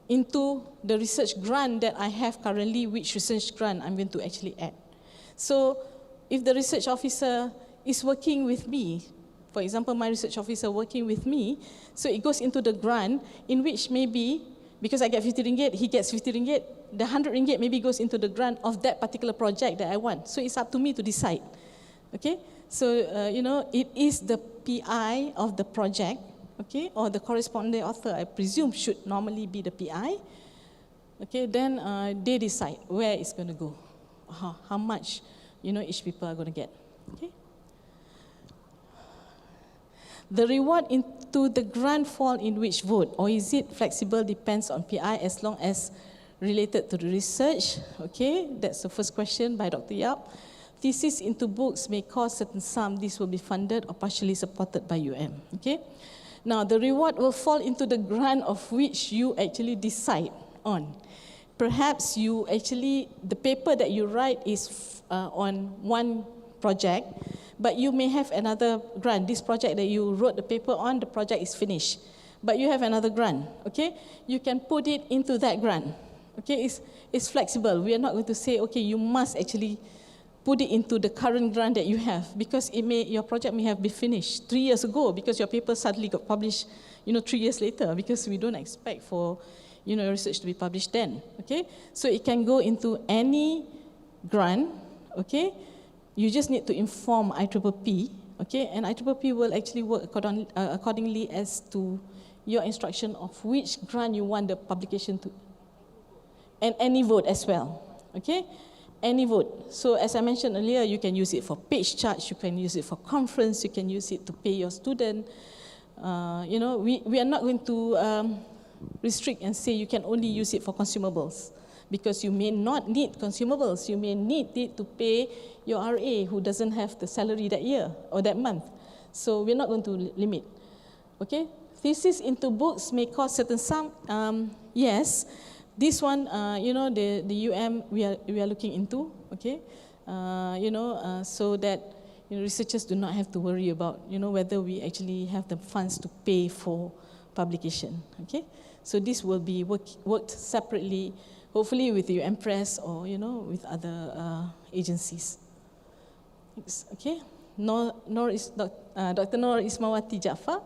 into the research grant that I have currently, which research grant I'm going to actually add. So if the research officer is working with me, for example, my research officer working with me, so it goes into the grant in which maybe, because I get 50 ringgit, he gets 50 ringgit, the 100 ringgit maybe goes into the grant of that particular project that I want. So it's up to me to decide. Okay? So, it is the PI of the project, okay, or the corresponding author, I presume, should normally be the PI. Okay, then they decide where it's going to go, how much, each people are going to get. Okay? The reward into the grant fall in which vote, or is it flexible, depends on PI as long as related to the research? Okay, that's the first question by Dr. Yap. Thesis into books may cost certain sum. This will be funded or partially supported by UM. Okay. Now the reward will fall into the grant of which you actually decide on. Perhaps the paper that you write is on one project, but you may have another grant. This project that you wrote the paper on, the project is finished, but you have another grant. Okay, you can put it into that grant. Okay, it's flexible. We are not going to say, okay, you must actually put it into the current grant that you have, because your project may have been finished 3 years ago, because your paper suddenly got published, 3 years later, because we don't expect for, research to be published then. Okay, so it can go into any grant. Okay, you just need to inform IPPP. Okay, and IPPP will actually work accordingly as to your instruction of which grant you want the publication to, and any vote as well. Okay. Any vote. So as I mentioned earlier, you can use it for page charge, you can use it for conference, you can use it to pay your student. We are not going to restrict and say you can only use it for consumables, because you may not need consumables. You may need it to pay your RA who doesn't have the salary that year or that month. So we're not going to limit. Okay? Thesis into books may cost certain sum. Yes. This one, the UM we are looking into, okay, so that researchers do not have to worry about, whether we actually have the funds to pay for publication, okay. So this will be worked separately, hopefully with the UM Press or with other agencies. Thanks. Okay. Dr. Noor Ismawati Jaafar.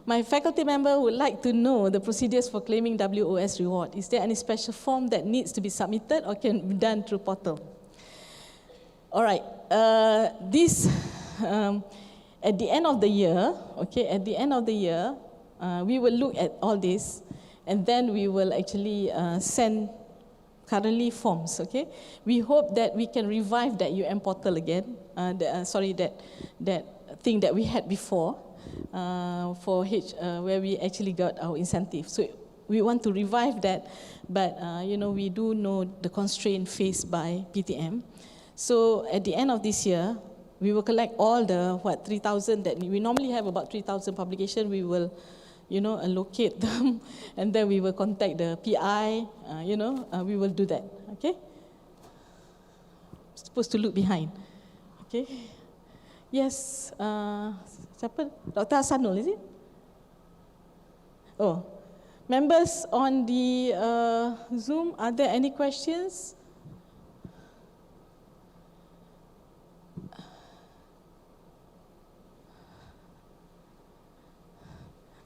My faculty member would like to know the procedures for claiming WoS reward. Is there any special form that needs to be submitted or can be done through portal? All right. This, at the end of the year, okay, at the end of the year, we will look at all this, and then we will actually send currently forms, okay? We hope that we can revive that UM portal again, that thing that we had before. where we actually got our incentive. So we want to revive that, but we do know the constraint faced by PTM. So at the end of this year, we will collect all the 3,000 that we normally have, about 3,000 publications. We will, allocate them, and then we will contact the PI. We will do that. Okay. Supposed to look behind. Okay. Yes. Siapa? Dr. Hasanul, is it? Oh. Members on the Zoom, are there any questions?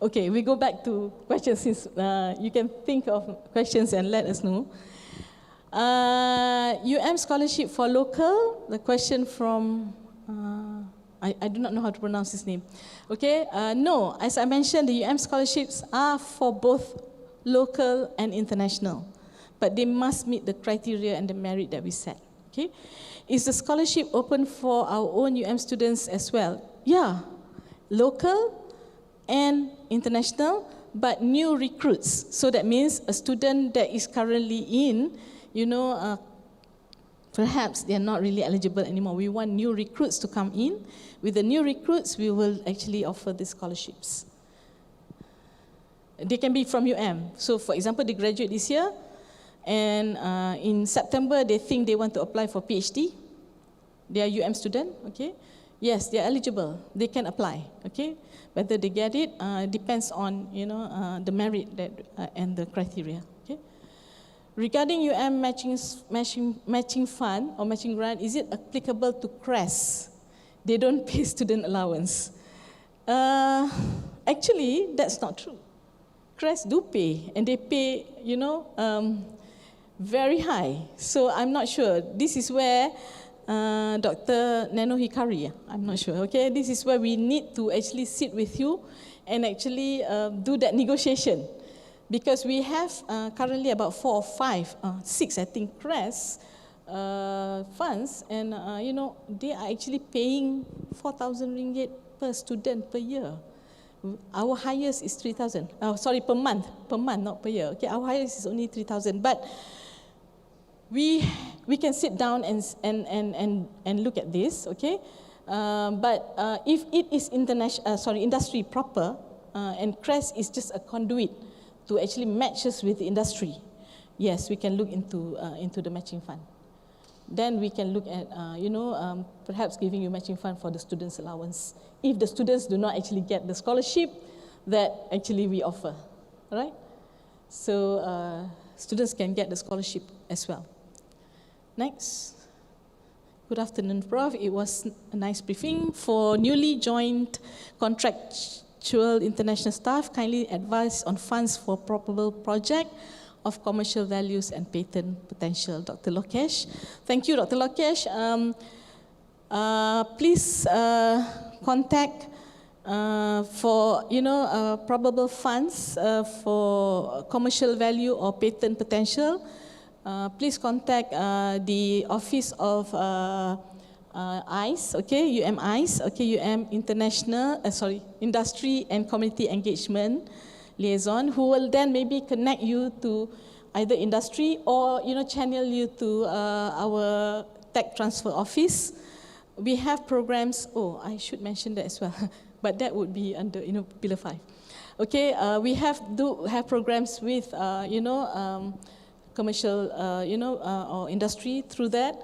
Okay, we go back to questions since you can think of questions and let us know. scholarship for local, the question from, I do not know how to pronounce his name. Okay, no, as I mentioned, the scholarships are for both local and international, but they must meet the criteria and the merit that we set. Okay, is the scholarship open for our own students as well? Yeah, local and international, but new recruits. So that means a student that is currently in, perhaps they are not really eligible anymore. We want new recruits to come in. With the new recruits, we will actually offer the scholarships. They can be from So for example, they graduate this year, and in September, they think they want to apply for PhD. They are student, okay? Yes, they are eligible. They can apply, okay? Whether they get it depends on, the merit that, and the criteria, okay? Regarding matching fund or matching grant, is it applicable to CRES? They don't pay student allowance. Actually, that's not true. CRES do pay, and they pay, very high. So I'm not sure. This is where Dr. Nano Hikari, I'm not sure, okay? This is where we need to actually sit with you and actually do that negotiation. Because we have currently about 4 or 5, 6, I think, CRES funds, and they are actually paying 4,000 ringgit per student per year. Our highest is 3,000. Per month, not per year. Okay, our highest is only 3,000. But we can sit down and look at this. Okay, but if it is industry proper, and CRES is just a conduit to actually match us with the industry, yes, we can look into the matching fund. Then we can look at, perhaps giving you matching fund for the students' allowance. If the students do not actually get the scholarship that actually we offer, all right? So students can get the scholarship as well. Next. Good afternoon, Prof. It was a nice briefing. For newly joined contractual international staff, kindly advise on funds for probable project of commercial values and patent potential. Dr. Lokesh. Thank you, Dr. Lokesh. Please contact for probable funds for commercial value or patent potential. Please contact the office of ICE, okay, ICE, okay, Industry and Community Engagement Liaison, who will then maybe connect you to either industry or channel you to our tech transfer office. We have programs. Oh, I should mention that as well, but that would be under Pillar 5. Okay, we have programs with commercial or industry through that.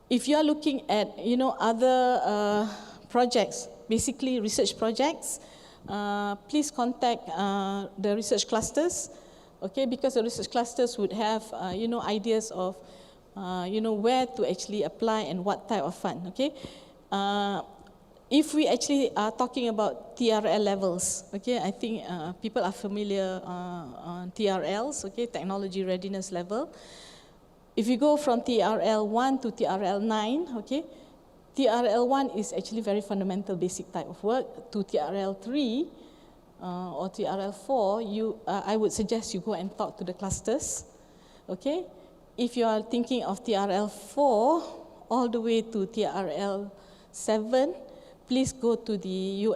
If you are looking at other projects, basically research projects, please contact the research clusters, okay? Because the research clusters would have ideas of where to actually apply and what type of fund, okay? If we actually are talking about TRL levels, okay, I think people are familiar on TRLs, okay, technology readiness level. If you go from TRL 1 to TRL 9, okay, TRL 1 is actually very fundamental, basic type of work. To TRL 3 or TRL 4, I would suggest you go and talk to the clusters, okay? If you are thinking of TRL 4 all the way to TRL 7, please go to the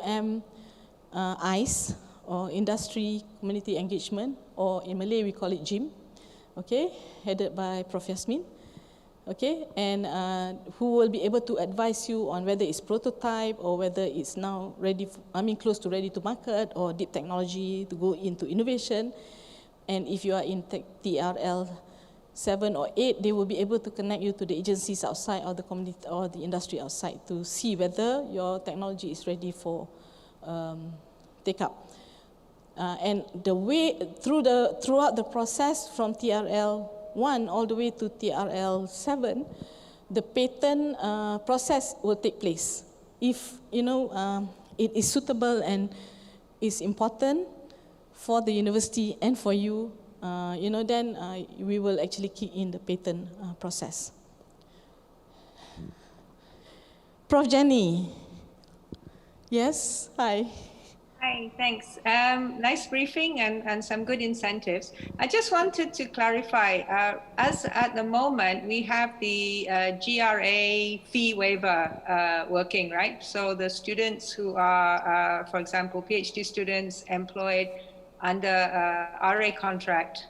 ICE, or Industry Community Engagement, or in Malay we call it GYM, okay, headed by Prof. Yasmin, okay, and who will be able to advise you on whether it's prototype or whether it's now ready, close to ready to market, or deep technology to go into innovation. And if you are in TRL 7 or 8, they will be able to connect you to the agencies outside or the community or the industry outside to see whether your technology is ready for take up. And the way throughout the process from TRL 1 all the way to TRL 7, the patent process will take place. If it is suitable and is important for the university and for you, then we will actually kick in the patent process. Prof. Jenny. Yes, hi. Hi, thanks. Nice briefing and some good incentives. I just wanted to clarify, as at the moment, we have the GRA fee waiver working, right? So the students who are, for example, PhD students employed under RA contract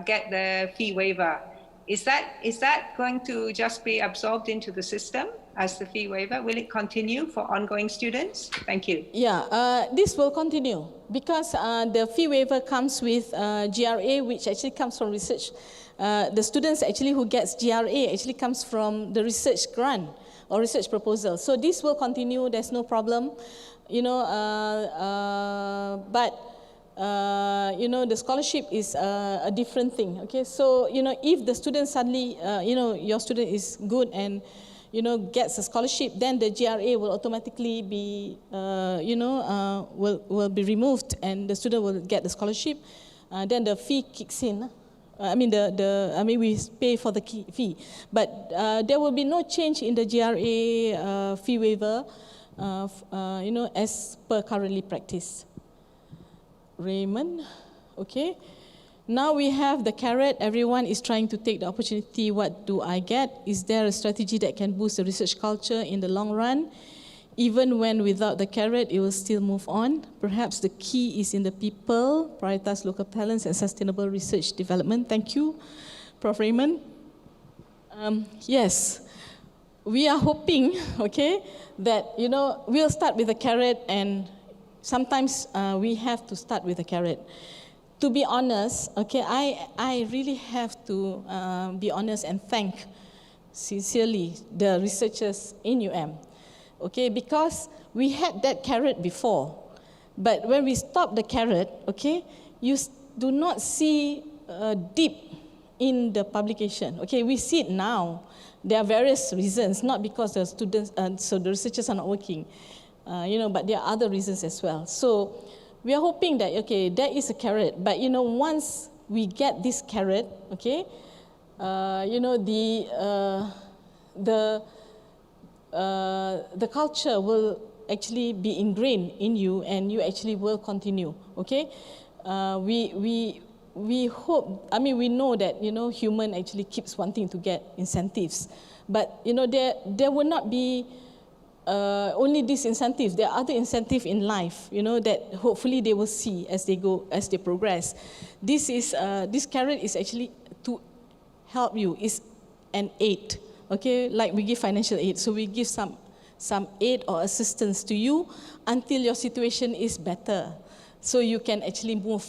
get the fee waiver. Is that going to just be absorbed into the system as the fee waiver? Will it continue for ongoing students? Thank you. Yeah, this will continue because the fee waiver comes with GRA, which actually comes from research. The students actually who gets GRA actually comes from the research grant or research proposal. So this will continue. There's no problem, but the scholarship is a different thing. Okay, so if the student suddenly, your student is good and gets a scholarship, then the GRA will automatically be, will be removed, and the student will get the scholarship. Then the fee kicks in. We pay for the fee, but there will be no change in the GRA fee waiver, as per currently practice. Raymond, okay. Now we have the carrot. Everyone is trying to take the opportunity. What do I get? Is there a strategy that can boost the research culture in the long run? Even when without the carrot, it will still move on. Perhaps the key is in the people, prioritize local talents and sustainable research development. Thank you, Prof. Raymond. Yes, we are hoping, okay, that, we'll start with the carrot, and sometimes we have to start with the carrot. To be honest, okay, I really have to be honest and thank sincerely the researchers in okay, because we had that carrot before, but when we stop the carrot, okay, you do not see a dip in the publication. Okay, we see it now. There are various reasons, not because the students, so the researchers are not working, but there are other reasons as well. So we are hoping that, okay, there is a carrot, but once we get this carrot, okay, the culture will actually be ingrained in you, and you actually will continue. Okay, we hope. We know that human actually keeps wanting to get incentives, but there will not be only these incentives. There are other incentives in life, that hopefully they will see as they go, as they progress. This carrot is actually to help you. It's an aid. Okay, like we give financial aid, so we give some aid or assistance to you until your situation is better, so you can actually move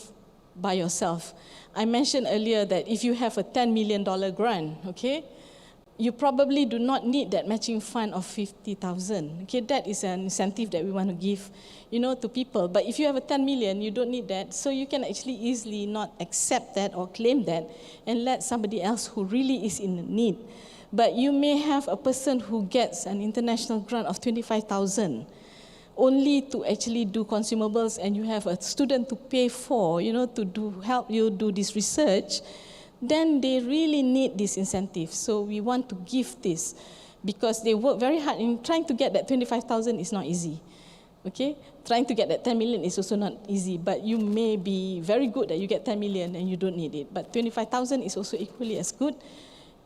by yourself. I mentioned earlier that if you have a $10 million grant, okay, you probably do not need that matching fund of 50,000. Okay, that is an incentive that we want to give, to people. But if you have a 10 million, you don't need that, so you can actually easily not accept that or claim that and let somebody else who really is in need. But you may have a person who gets an international grant of 25,000 only to actually do consumables, and you have a student to pay for, to help you do this research, then they really need this incentive. So we want to give this because they work very hard in trying to get that 25,000 is not easy. Okay, trying to get that 10 million is also not easy, but you may be very good that you get 10 million and you don't need it. But 25,000 is also equally as good,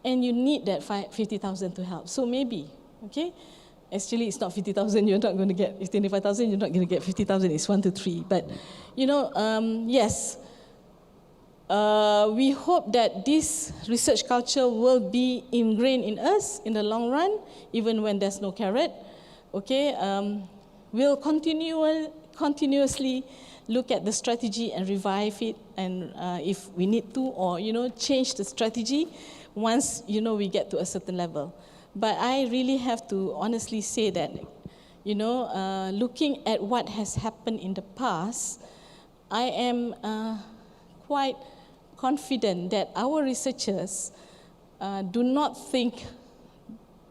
and you need that 50,000 to help. So maybe, okay, Actually, it's not 50,000. You're not going to get 25,000. You're not going to get 50,000. It's 1 to 3. But yes, we hope that this research culture will be ingrained in us in the long run, even when there's no carrot. Okay, we'll continuously look at the strategy and revive it, and if we need to, or change the strategy once we get to a certain level. But I really have to honestly say that, looking at what has happened in the past, I am quite confident that our researchers do not think,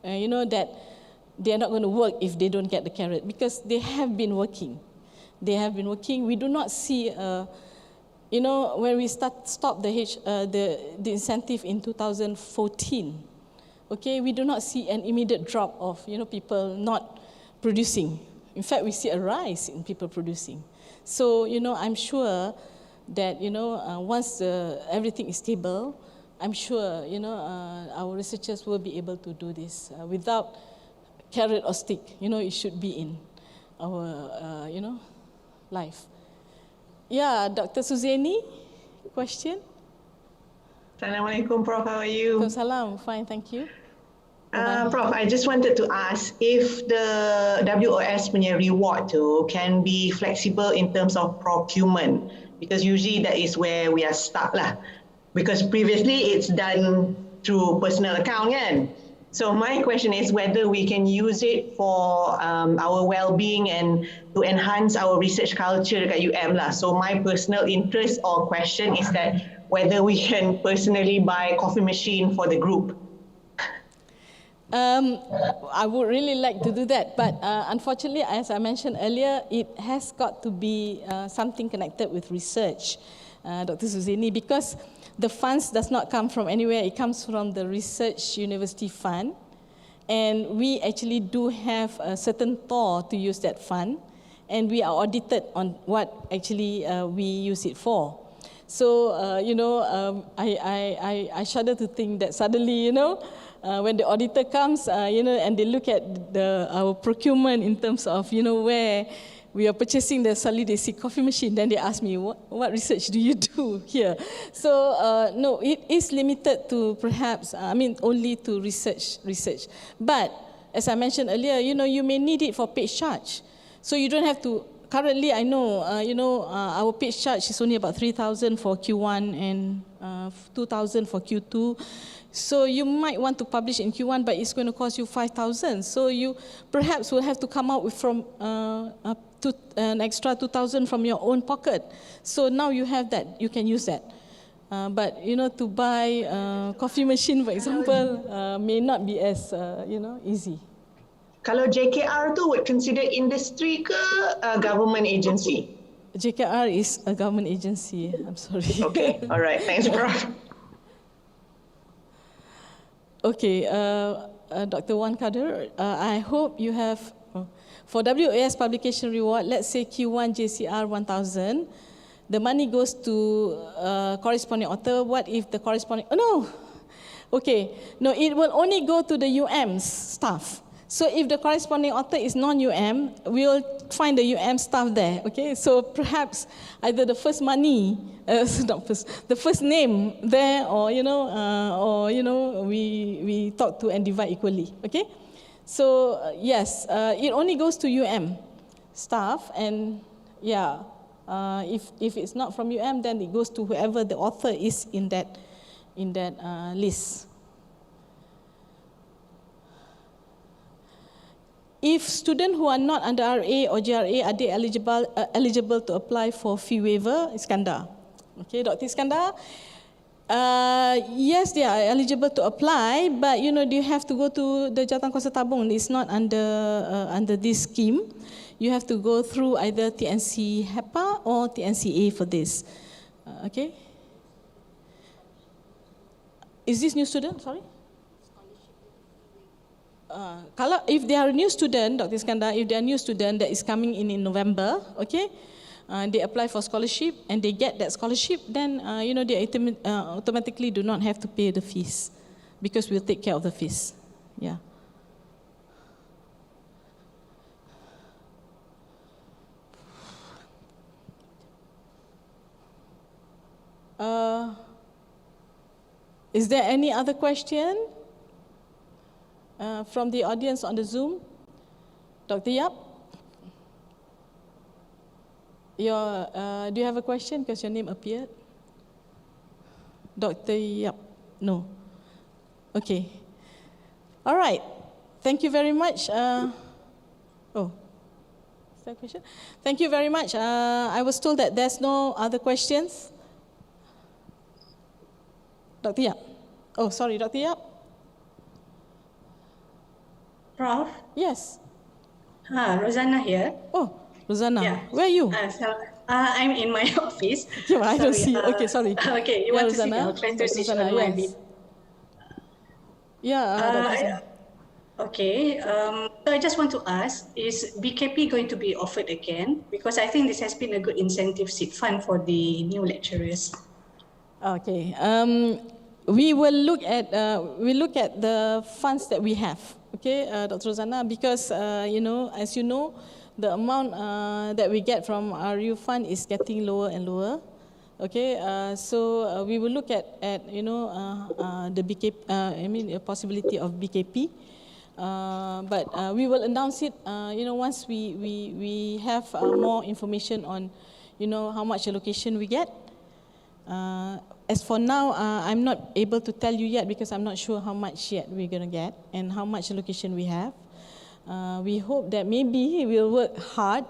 that they are not going to work if they don't get the carrot, because they have been working. They have been working. We do not see, when we stopped the incentive in 2014. Okay, we do not see an immediate drop of people not producing. In fact, we see a rise in people producing. So I'm sure that once everything is stable, I'm sure our researchers will be able to do this without carrot or stick. It should be in our life. Yeah, Dr. Suzaini, question. Assalamualaikum, Prof. How are you? Salam, fine, thank you. Prof, I just wanted to ask if the WOS punya reward can be flexible in terms of procurement, because usually that is where we are stuck lah. Because previously it's done through personal account kan. So my question is whether we can use it for our well-being and to enhance our research culture dekat UM lah. So my personal interest or question is that whether we can personally buy coffee machine for the group. I would really like to do that, but unfortunately, as I mentioned earlier, it has got to be something connected with research, Dr. Suzaini, because the funds does not come from anywhere. It comes from the Research University Fund, and we actually do have a certain TOR to use that fund, and we are audited on what actually we use it for. So, I shudder to think that suddenly, when the auditor comes, and they look at our procurement in terms of, where we are purchasing the solid AC coffee machine, then they ask me, what research do you do here? So, no, it is limited to perhaps, only to research. But, as I mentioned earlier, you may need it for page charge. So you don't have to. Currently, I know, our page charge is only about 3,000 for Q1 and 2,000 for Q2. So you might want to publish in Q1, but it's going to cost you 5,000. So you perhaps will have to come out with an extra 2,000 from your own pocket. So now you have that, you can use that. But to buy coffee machine, for example, may not be as easy. Kalau JKR tu would consider industry ke government agency? JKR is a government agency. I'm sorry. Okay, all right. Thanks, Prof. Okay, Dr. Wan Kadir, I hope you have, for WoS Publication Reward, let's say Q1 JCR 1,000, the money goes to corresponding author. What if the corresponding, okay, no, it will only go to the UM's staff. So if the corresponding author is non-UM, we'll find the UM staff there, okay? So perhaps either the first money, the first name there, or, we talk to and divide equally, okay? So, yes, it only goes to UM staff, and yeah, if it's not from UM, then it goes to whoever the author is in that list. If students who are not under RA or GRA, are they eligible to apply for fee waiver? Iskandar. Okay, Dr. Iskandar. Yes, they are eligible to apply, but you have to go to the Jawatan Kuasa Tabung. It's not under this scheme. You have to go through either TNC HEPA or TNCA for this. Okay. Is this new student? Sorry. If they are a new student, Dr. Iskandar, if they are a new student that is coming in November, okay, they apply for scholarship and they get that scholarship, then they automatically do not have to pay the fees, because we'll take care of the fees. Yeah. Is there any other question from the audience on the Zoom? Dr. Yap? Do you have a question because your name appeared? Dr. Yap? No. Okay. All right. Thank you very much. Is that a question? Thank you very much. I was told that there's no other questions. Dr. Yap? Oh, sorry, Dr. Yap? Prof? Yes. Rosanna here. Oh, Rosanna. Yeah. Where are you? I'm in my office. Yeah, I don't see. Okay, sorry. Okay, you want to see me? I'll try to switch on my yes. Yeah. Okay, so I just want to ask, is BKP going to be offered again? Because I think this has been a good incentive seed fund for the new lecturers. Okay. We will look at the funds that we have. Okay, Dr. Rosanna, because as you know, the amount that we get from our RU fund is getting lower and lower. Okay, so we will look at the BKP. The possibility of BKP. But we will announce it, once we have more information on, how much allocation we get. As for now, I'm not able to tell you yet because I'm not sure how much yet we're going to get and how much allocation we have. We hope that maybe we'll work hard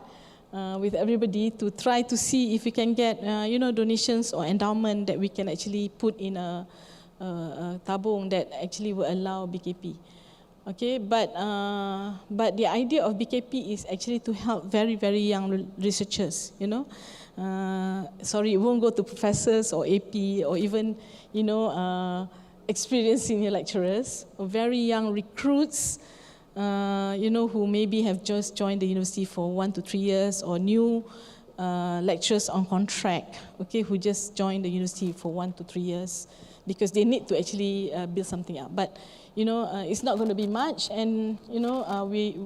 with everybody to try to see if we can get, donations or endowment that we can actually put in a tabung that actually will allow BKP. Okay, but the idea of BKP is actually to help very, very young researchers, Sorry, it won't go to professors or AP or even, experienced senior lecturers or very young recruits, who maybe have just joined the university for 1 to 3 years or new lecturers on contract, okay, who just joined the university for 1 to 3 years because they need to actually build something up. But it's not going to be much, and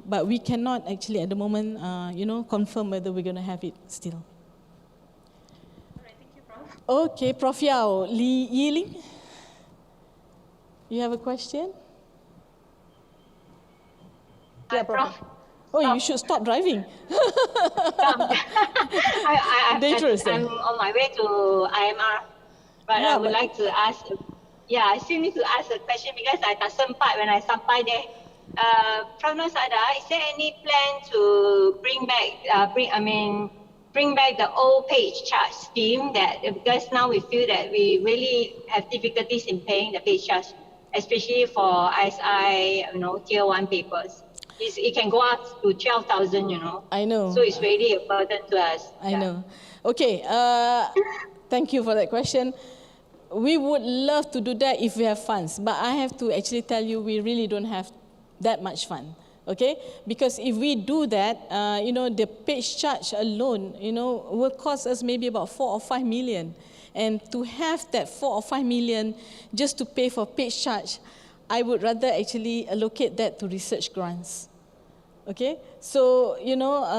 but we cannot actually at the moment, confirm whether we're going to have it still. All right, thank you, Prof. Okay, Prof. Yao, Li Yiling, you have a question? Yeah, Prof. Oh, you should stop driving. Dangerous. I'm on my way to IMR, but I would like to ask. Yeah, I still need to ask a question because I tak sempat when I sampai there. Prof. Nosada, is there any plan to bring back the old page charge scheme? That because now we feel that we really have difficulties in paying the page charge, especially for ISI, tier 1 papers. It can go up to 12,000, I know. So it's really a burden to us. I know. Okay, thank you for that question. We would love to do that if we have funds, but I have to actually tell you we really don't have that much fund, okay? Because if we do that, the page charge alone, will cost us maybe about 4 or 5 million. And to have that 4 or 5 million just to pay for page charge, I would rather actually allocate that to research grants. Okay, so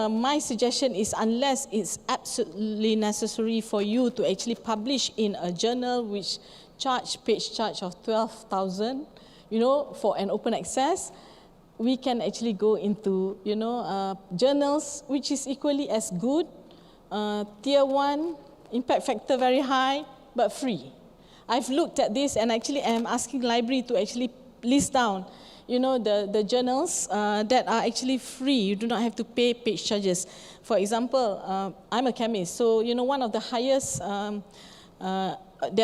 my suggestion is unless it's absolutely necessary for you to actually publish in a journal which page charge of 12,000, for an open access, we can actually go into journals which is equally as good, tier 1, impact factor very high, but free. I've looked at this and actually I'm asking library to actually list down the journals that are actually free. You do not have to pay page charges. For example, I'm a chemist, so one of the highest, one of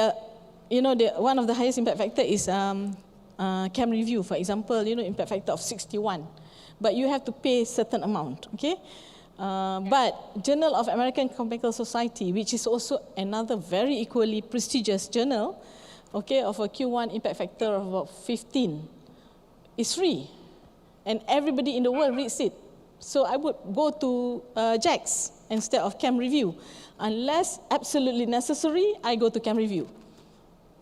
the highest impact factor is Chem Review, for example, impact factor of 61, but you have to pay certain amount, okay? But Journal of American Chemical Society, which is also another very equally prestigious journal, okay, of a Q1 impact factor of about 15. It's free, and everybody in the world reads it. So I would go to JAX instead of Chem Review. Unless absolutely necessary, I go to Chem Review.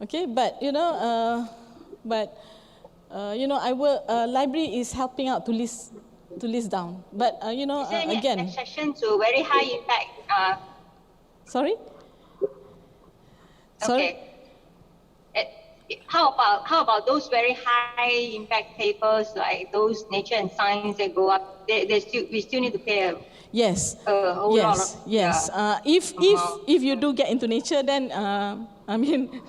Okay, but I will. Library is helping out to list down. But is there any again, exception to very high impact? Sorry. Sorry? How about those very high impact papers like those Nature and Science that go up? We still need to pay a Yes. whole lot of, yes. If you do get into nature, then I mean,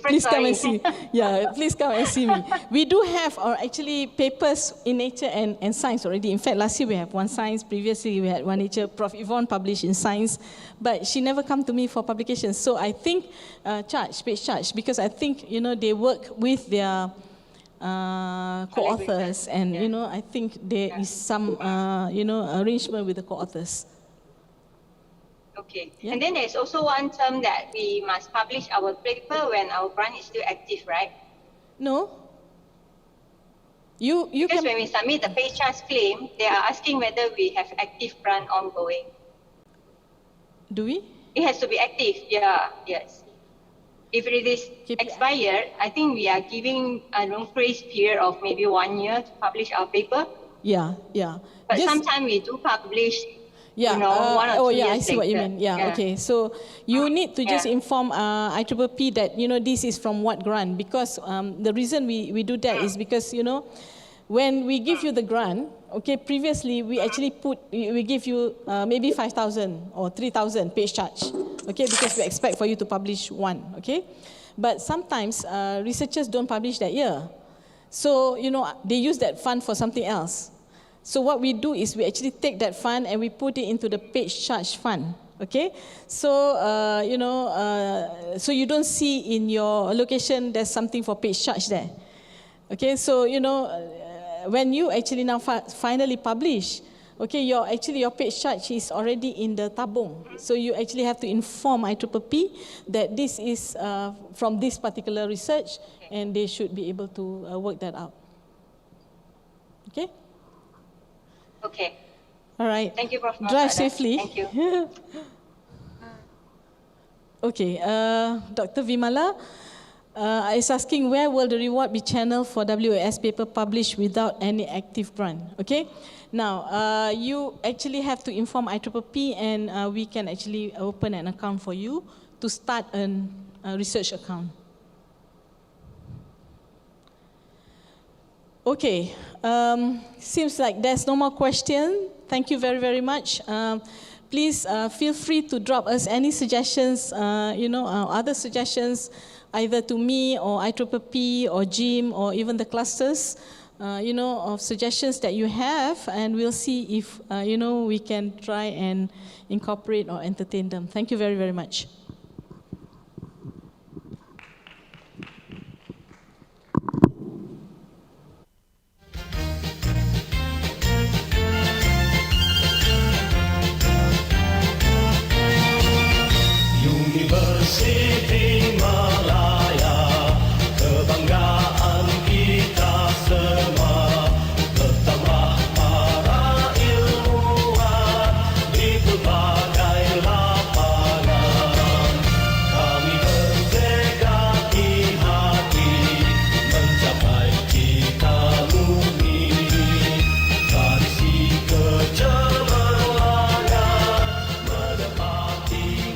please come and see. Yeah, please come and see me. We do have actually papers in Nature and Science already. In fact, last year we have one Science. Previously we had one Nature. Prof. Yvonne published in Science, but she never come to me for publication. So I think page charge, because I think they work with their co-authors, and I think there is some arrangement with the co-authors. Okay. Yeah. And then there's also one term that we must publish our paper when our grant is still active, right? No. You because can... when we submit the pay charge claim, they are asking whether we have active grant ongoing. Do we? It has to be active. Yeah. Yes. If it is expired, I think we are giving a grace period of maybe 1 year to publish our paper. Yeah. But sometimes we do publish. Yeah. 1 or 2 years I see what you later. mean. Yeah. Okay. So you need to just inform IPPP that this is from what grant, because the reason we do that is because when we give you the grant, okay, previously we actually we give you maybe 5,000 or 3,000 page charge, okay, because we expect for you to publish one, okay. But sometimes researchers don't publish that year, so they use that fund for something else. So what we do is we actually take that fund and we put it into the page charge fund, okay? So, so you don't see in your allocation there's something for page charge there, okay? So, when you actually now finally publish, okay, your page charge is already in the tabung. So you actually have to inform IPPP that this is from this particular research, and they should be able to work that out, okay? Okay. All right. Thank you, Prof. Drive safely. Thank you. Okay. Dr. Vimala is asking, where will the reward be channeled for WoS paper published without any active grant? Okay. Now, you actually have to inform IPPP, and we can actually open an account for you to start a research account. Okay, seems like there's no more question. Thank you very, very much. Please feel free to drop us any suggestions, other suggestions, either to me or IPPP or Jim or even the clusters, of suggestions that you have, and we'll see if, we can try and incorporate or entertain them. Thank you very, very much. Universiti Malaya, kebanggaan kita semua. Bertambah para ilmuwan di berbagai lapangan. Kami bertekad di hati mencapai cita murni. Tradisi kecemerlangan menepati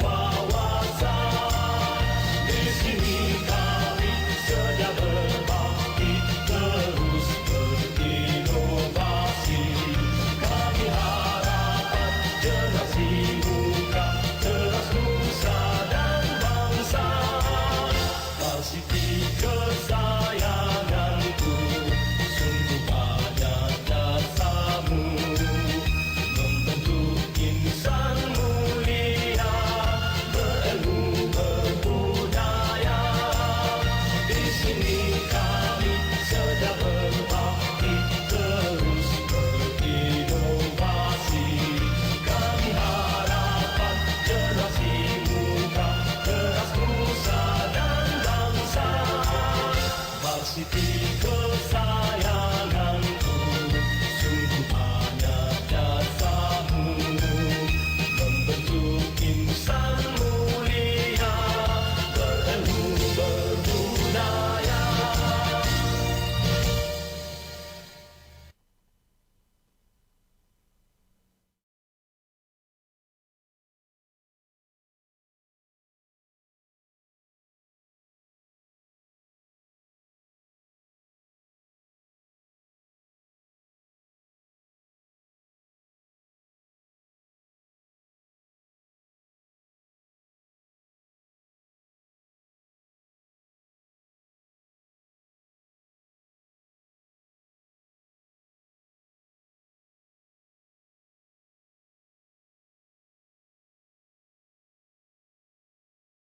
Universiti Kesayanganku.